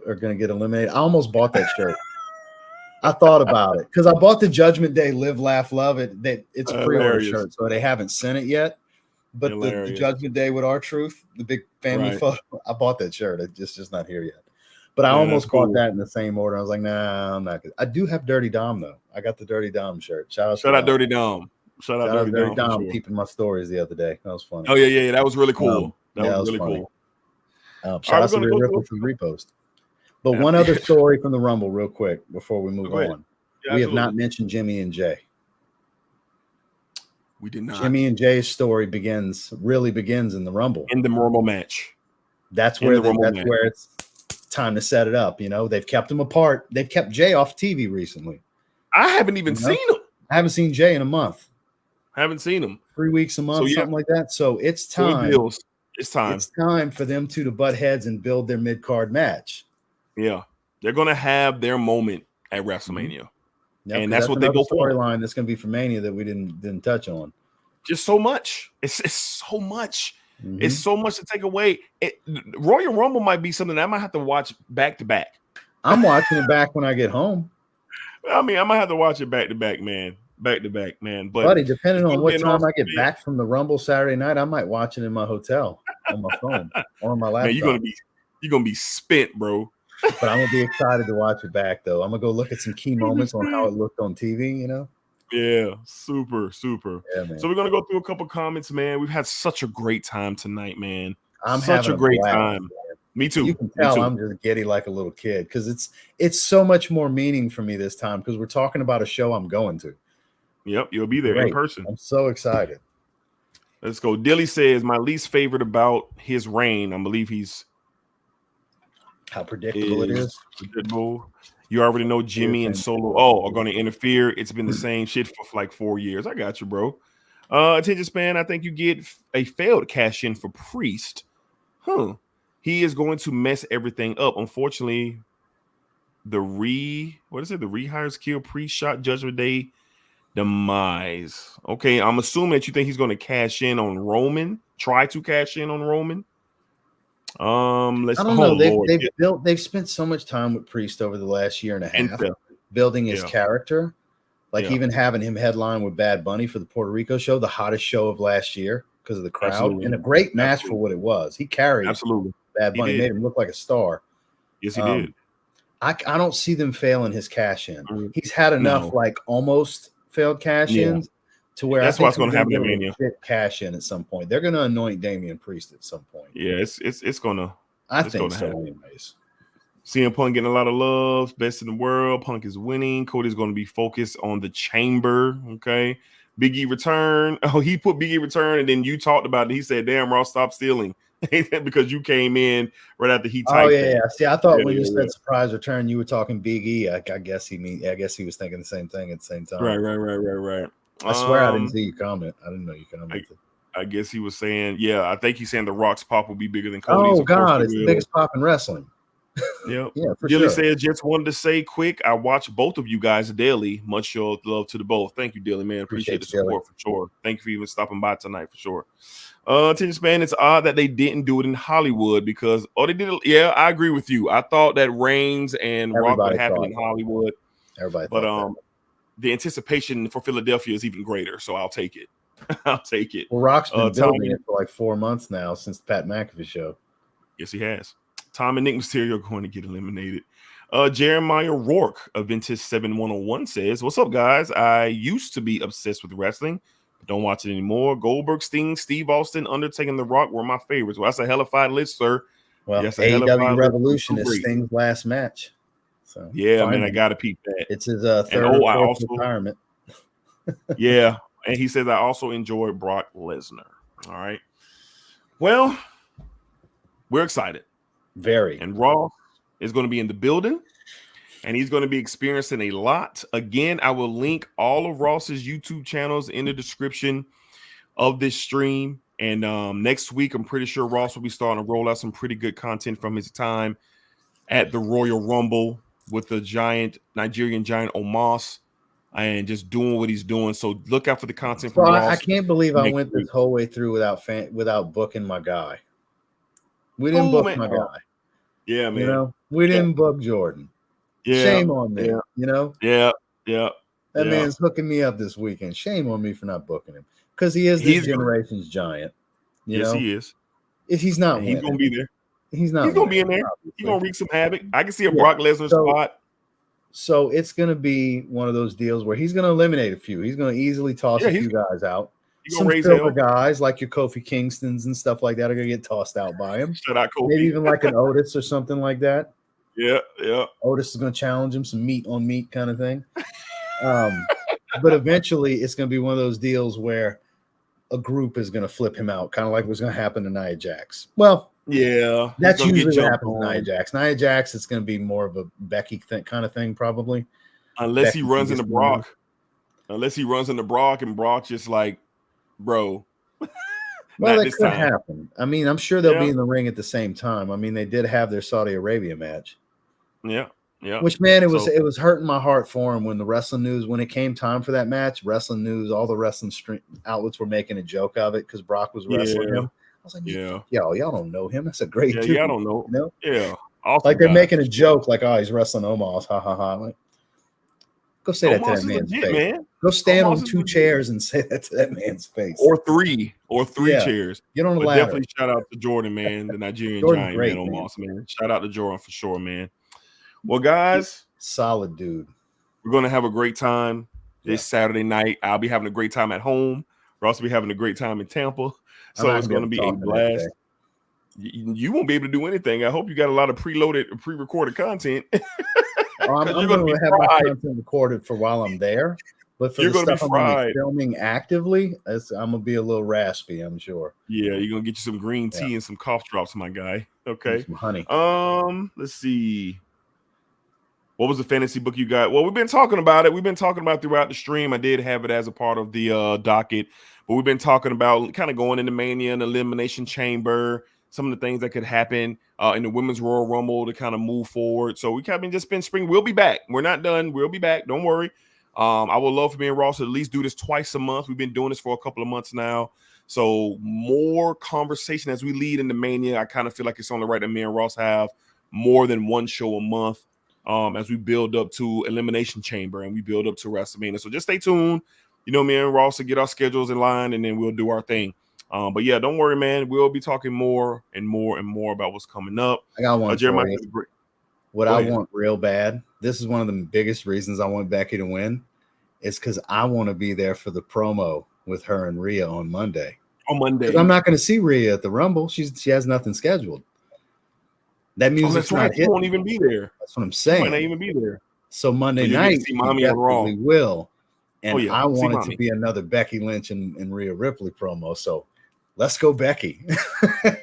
are gonna get eliminated. I almost bought that shirt. I thought about it because I bought the Judgment Day Live, Laugh, Love it. It's a pre-order shirt, so they haven't sent it yet. But the Judgment Day with R-Truth, the big family photo, I bought that shirt. It's just not here yet. But I almost bought that in the same order. I was like, nah, I'm not good. I do have Dirty Dom though. I got the Dirty Dom shirt. Shout out Dirty Dom. Shout out Dirty Dom. Sure. Keeping my stories the other day. That was funny. Oh yeah. That was really cool. That was really funny. Cool. Shout out to Rhea Ripley for the repost. But one other story from the Rumble, real quick, before we move on. Yeah, we have not mentioned Jimmy and Jay. We did not. Jimmy and Jay's story really begins in the Rumble. In the Rumble match. That's where it's time to set it up. You know, they've kept them apart. They've kept Jay off TV recently. I haven't even seen him. I haven't seen Jay in a month. I haven't seen him. 3 weeks a month, something like that. So it's time. It's time. It's time for them to butt heads and build their mid-card match. Yeah. They're going to have their moment at WrestleMania. Yep, and that's what they go for. Storyline that's going to be for Mania that we didn't touch on. Just so much. It's so much. It's so much to take away. Royal Rumble might be something I might have to watch back to back. I'm watching it back when I get home. I mean, I might have to watch it back to back, man. But buddy, depending on what time I get back from the Rumble Saturday night, I might watch it in my hotel on my phone or on my laptop. Man, you're gonna be spent, bro. But I'm gonna be excited to watch it back, though. I'm gonna go look at some key moments on how it looked on TV. You know. Yeah, super. Yeah, man. So we're gonna go through a couple comments, man. We've had such a great time tonight, man. I'm such a great time. Man. Me too. You can tell I'm just giddy like a little kid because it's so much more meaning for me this time because we're talking about a show I'm going to. Yep, you'll be there in person. I'm so excited. Let's go. Dilly says my least favorite about his reign. I believe how predictable it is. Predictable. You already know Jimmy and Solo are going to interfere. It's been the same shit for like 4 years. I got you, bro. Attention span. I think you get a failed cash in for Priest. He is going to mess everything up. Unfortunately, the rehires kill Priest shot Judgment Day demise. Okay, I'm assuming that you think he's going to cash in on Roman. Try to cash in on Roman. I don't know. They've spent so much time with Priest over the last year and a half building his character. Like even having him headline with Bad Bunny for the Puerto Rico show, the hottest show of last year because of the crowd, and a great match for what it was. He carried Bad Bunny, made him look like a star. Yes, he did. I don't see them failing his cash in. He's had enough like almost failed cash ins to where that's what's going to happen in Mania. Cash in at some point. They're going to anoint Damian Priest at some point. Yeah, it's going to. I think so. Anyways, CM Punk getting a lot of love. Best in the world. Punk is winning. Cody's going to be focused on the chamber. Okay. Big E return. Oh, he put Big E return, and then you talked about it. He said, "Damn, Raw, stop stealing," because you came in right after he typed. Oh yeah. See, I thought when you said surprise return, you were talking Big E. I guess he was thinking the same thing at the same time. Right. I swear I didn't see you comment. I didn't know you commented. I guess he was saying, I think he's saying the Rock's pop will be bigger than Cody's. Oh God, it's the biggest pop in wrestling. Yeah, for Dilly sure. said, just wanted to say quick, I watch both of you guys daily. Much love to the both. Thank you, Dilly, man. Appreciate the support for sure. Thank you for even stopping by tonight for sure. Attention span, it's odd that they didn't do it in Hollywood because they did it. Yeah, I agree with you. I thought that Reigns and Rock would happen in Hollywood. Everybody but the anticipation for Philadelphia is even greater. So I'll take it. I'll take it. Well, Rock's been building Tommy, it for like 4 months now since the Pat McAfee show. Yes, he has. Tom and Nick Mysterio are going to get eliminated. Jeremiah Rourke of Ventus 7101 says, "What's up, guys? I used to be obsessed with wrestling, but don't watch it anymore. Goldberg, Sting, Steve Austin, Undertaker, and The Rock were my favorites." Well, that's a hellified list, sir. Well, yes, AEW Revolution is Sting's last match. So yeah, finally, man, I got to peep that. It's his third or fourth retirement. Yeah, and he says, "I also enjoyed Brock Lesnar." All right. Well, we're excited. Very. And Raw is going to be in the building, and he's going to be experiencing a lot. Again, I will link all of Ross's YouTube channels in the description of this stream. And next week, I'm pretty sure Ross will be starting to roll out some pretty good content from his time at the Royal Rumble with the Nigerian giant Omos, and just doing what he's doing. So look out for the content from Ross. I can't believe I went this whole way through without booking my guy. We didn't book my guy. Yeah, man. You know, we didn't book Jordan. Yeah. Shame on me. Yeah. You know? Yeah. That man's hooking me up this weekend. Shame on me for not booking him. Because he's generation's giant. Yes, he is. If he's not winning, he's gonna be there. He's not. He's gonna be in there. He's gonna wreak some havoc. I can see a Brock Lesnar spot. So it's gonna be one of those deals where he's gonna eliminate a few. He's gonna easily toss a few guys out. Some silver guys like your Kofi Kingstons and stuff like that are gonna get tossed out by him. Shut out Kofi. Maybe even like an Otis or something like that. Yeah. Otis is gonna challenge him, some meat on meat kind of thing. But eventually it's gonna be one of those deals where a group is gonna flip him out, kind of like what's gonna happen to Nia Jax. Well, yeah, that's usually what happens to Nia Jax. Nia Jax, it's going to be more of a Becky kind of thing, probably. Unless he runs into Brock. Unless he runs into Brock and Brock just like, bro. Well, that could happen. I mean, I'm sure they'll be in the ring at the same time. I mean, they did have their Saudi Arabia match. Yeah. Which, man, it was hurting my heart for him when the Wrestling News, when it came time for that match, Wrestling News, all the wrestling outlets were making a joke of it because Brock was wrestling him. I was like, y'all don't know him. That's a great dude. Yeah, I don't know. You know? Yeah. Awesome like they're making a joke, like, oh, he's wrestling Omos. Ha ha ha. Like, go say that to that man's face. Man. Go stand on 2 chairs and say that to that man's face. Or three chairs. Get on the ladder. Definitely shout out to Jordan, man, the Nigerian giant, man, Omos, man. Shout out to Jordan for sure, man. Well, guys, solid dude. We're gonna have a great time this Saturday night. I'll be having a great time at home. We're also be having a great time in Tampa. So it's going to be a blast. You won't be able to do anything. I hope you got a lot of pre-recorded content. I'm going to have my content recorded for while I'm there. But for the stuff I'm going to be filming actively, I'm going to be a little raspy, I'm sure. Yeah, you're going to get you some green tea and some cough drops, my guy. Okay. Some honey. Let's see. What was the fantasy book you got? Well, we've been talking about it. We've been talking about throughout the stream. I did have it as a part of the docket. But we've been talking about kind of going into Mania and Elimination Chamber, some of the things that could happen in the Women's Royal Rumble to kind of move forward. So we kind of just been spring. We'll be back. We're not done. We'll be back. Don't worry. I would love for me and Ross to at least do this twice a month. We've been doing this for a couple of months now. So more conversation as we lead into Mania. I kind of feel like it's only right that me and Ross have more than one show a month as we build up to Elimination Chamber and we build up to WrestleMania. So just stay tuned. You know, me and Ross will get our schedules in line and then we'll do our thing. But yeah, don't worry, man. We'll be talking more and more and more about what's coming up. I got one. Jeremiah, what I want real bad. This is one of the biggest reasons I want Becky to win. Is because I want to be there for the promo with her and Rhea on Monday. On Monday, I'm not going to see Rhea at the Rumble. She has nothing scheduled. That music's not hitting. She won't even be there. That's what I'm saying. She might not even be there. So Monday night, see Mommy and Raw. Will. And I want it to be another Becky Lynch and Rhea Ripley promo. So let's go, Becky.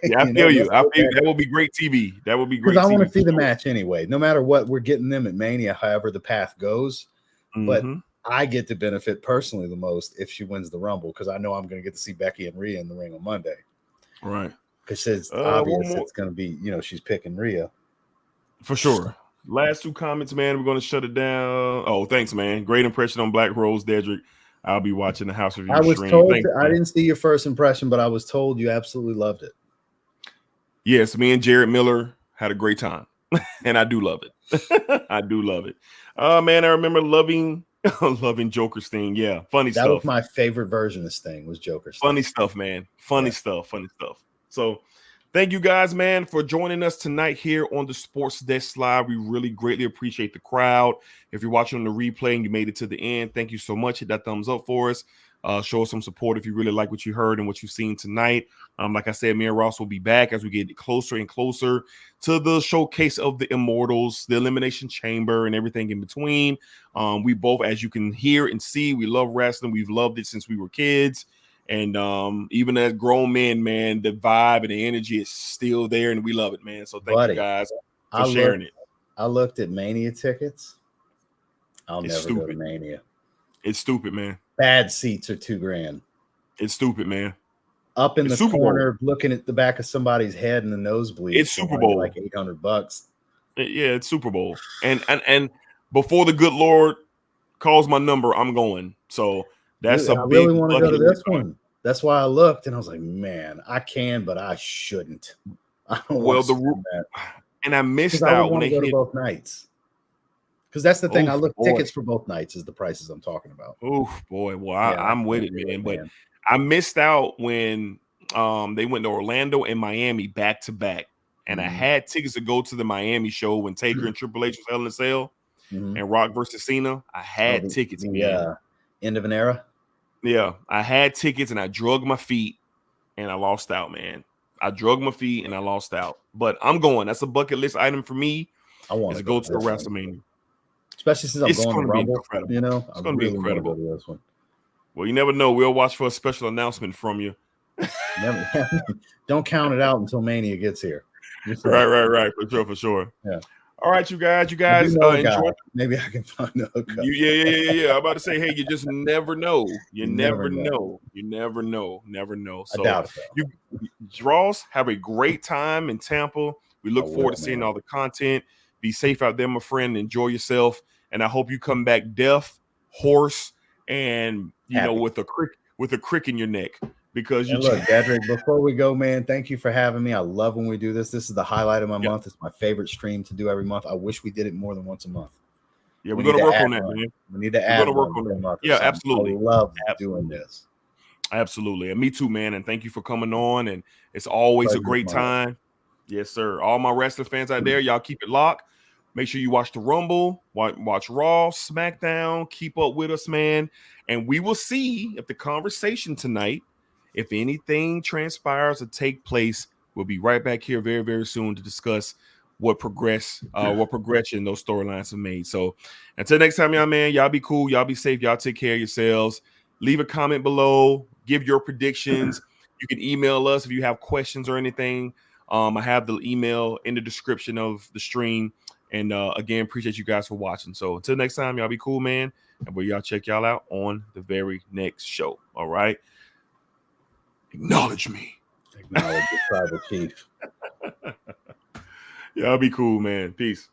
Yeah, I feel you. That will be great TV. That will be great. Because I want to see the match anyway. No matter what, we're getting them at Mania, however the path goes. But I get to benefit personally the most if she wins the Rumble because I know I'm going to get to see Becky and Rhea in the ring on Monday. Right. Because it's obvious it's going to be, she's picking Rhea. For sure. Last 2 comments, man. We're going to shut it down. Oh, thanks, man. Great impression on Black Rose, Dedrick. I'll be watching the House Review stream. I didn't see your first impression, but I was told you absolutely loved it. Yes, me and Jared Miller had a great time. And I do love it. I do love it. Man, I remember loving Loving Joker Sting. Yeah, funny That stuff. was my favorite version of Sting was Joker Sting. Funny stuff, man. Funny stuff. So thank you guys, man, for joining us tonight here on the Sports Desk Live. We really greatly appreciate the crowd. If you're watching on the replay and you made it to the end, thank you so much. Hit that thumbs up for us. Show us some support if you really like what you heard and what you've seen tonight. Like I said, me and Ross will be back as we get closer and closer to the showcase of the Immortals, the Elimination Chamber, and everything in between. We both, as you can hear and see, we love wrestling. We've loved it since we were kids. And even as grown men, man, the vibe and the energy is still there, and we love it, man. So thank you guys for sharing it. I looked at Mania tickets. It's never stupid. Go to Mania. It's stupid, man. Bad seats are $2,000. It's stupid, man. Up in the corner, looking at the back of somebody's head in the nosebleed. It's Super Bowl, like $800. Yeah, it's Super Bowl, and before the good Lord calls my number, I'm going. So that's I really want to go to this one. That's why I looked, and I was like, man, I can, but I shouldn't. I don't and I missed out when they hit both nights. Because that's the thing. I looked tickets for both nights is the prices I'm talking about. Oh boy, well I'm with it, man. But I missed out when they went to Orlando and Miami back to back, and I had tickets to go to the Miami show when Taker and Triple H was Hell in a Cell and Rock versus Cena. I had tickets, man. End of an era. Yeah, I had tickets and I drug my feet and I lost out, man. I drug my feet and I lost out. But I'm going. That's a bucket list item for me. I want to go to WrestleMania. Especially since I'm going to Rumble. You know, it's going to be incredible. Go to this one. Well, you never know. We'll watch for a special announcement from you. Don't count it out until Mania gets here. Right. For sure. Yeah. All right, you guys enjoy. Maybe I can find a hookup. Yeah. I'm about to say, hey, you just never know. You never know. So I doubt it, you draws, have a great time in Tampa. We look forward to seeing all the content. Be safe out there, my friend. Enjoy yourself. And I hope you come back deaf, hoarse, and with a crick in your neck. Because you look, Dedrick, before we go, man, thank you for having me. I love when we do this. This is the highlight of my month. It's my favorite stream to do every month. I wish we did it more than once a month. Yeah, we're going to work on that, man. We need to add work on that. Yeah, absolutely. I love doing this. Absolutely. And me too, man. And thank you for coming on. And it's always a great time. Yes, sir. All my wrestling fans out there, y'all keep it locked. Make sure you watch the Rumble, watch Raw, SmackDown. Keep up with us, man. And we will see if the conversation tonight, if anything transpires or take place, we'll be right back here very, very soon to discuss what progression those storylines have made. So until next time, y'all, man, y'all be cool. Y'all be safe. Y'all take care of yourselves. Leave a comment below. Give your predictions. You can email us if you have questions or anything. I have the email in the description of the stream. And again, appreciate you guys for watching. So until next time, y'all be cool, man. And we'll check y'all out on the very next show. All right. Acknowledge me. Acknowledge the tribal chief. Y'all be cool, man. Peace.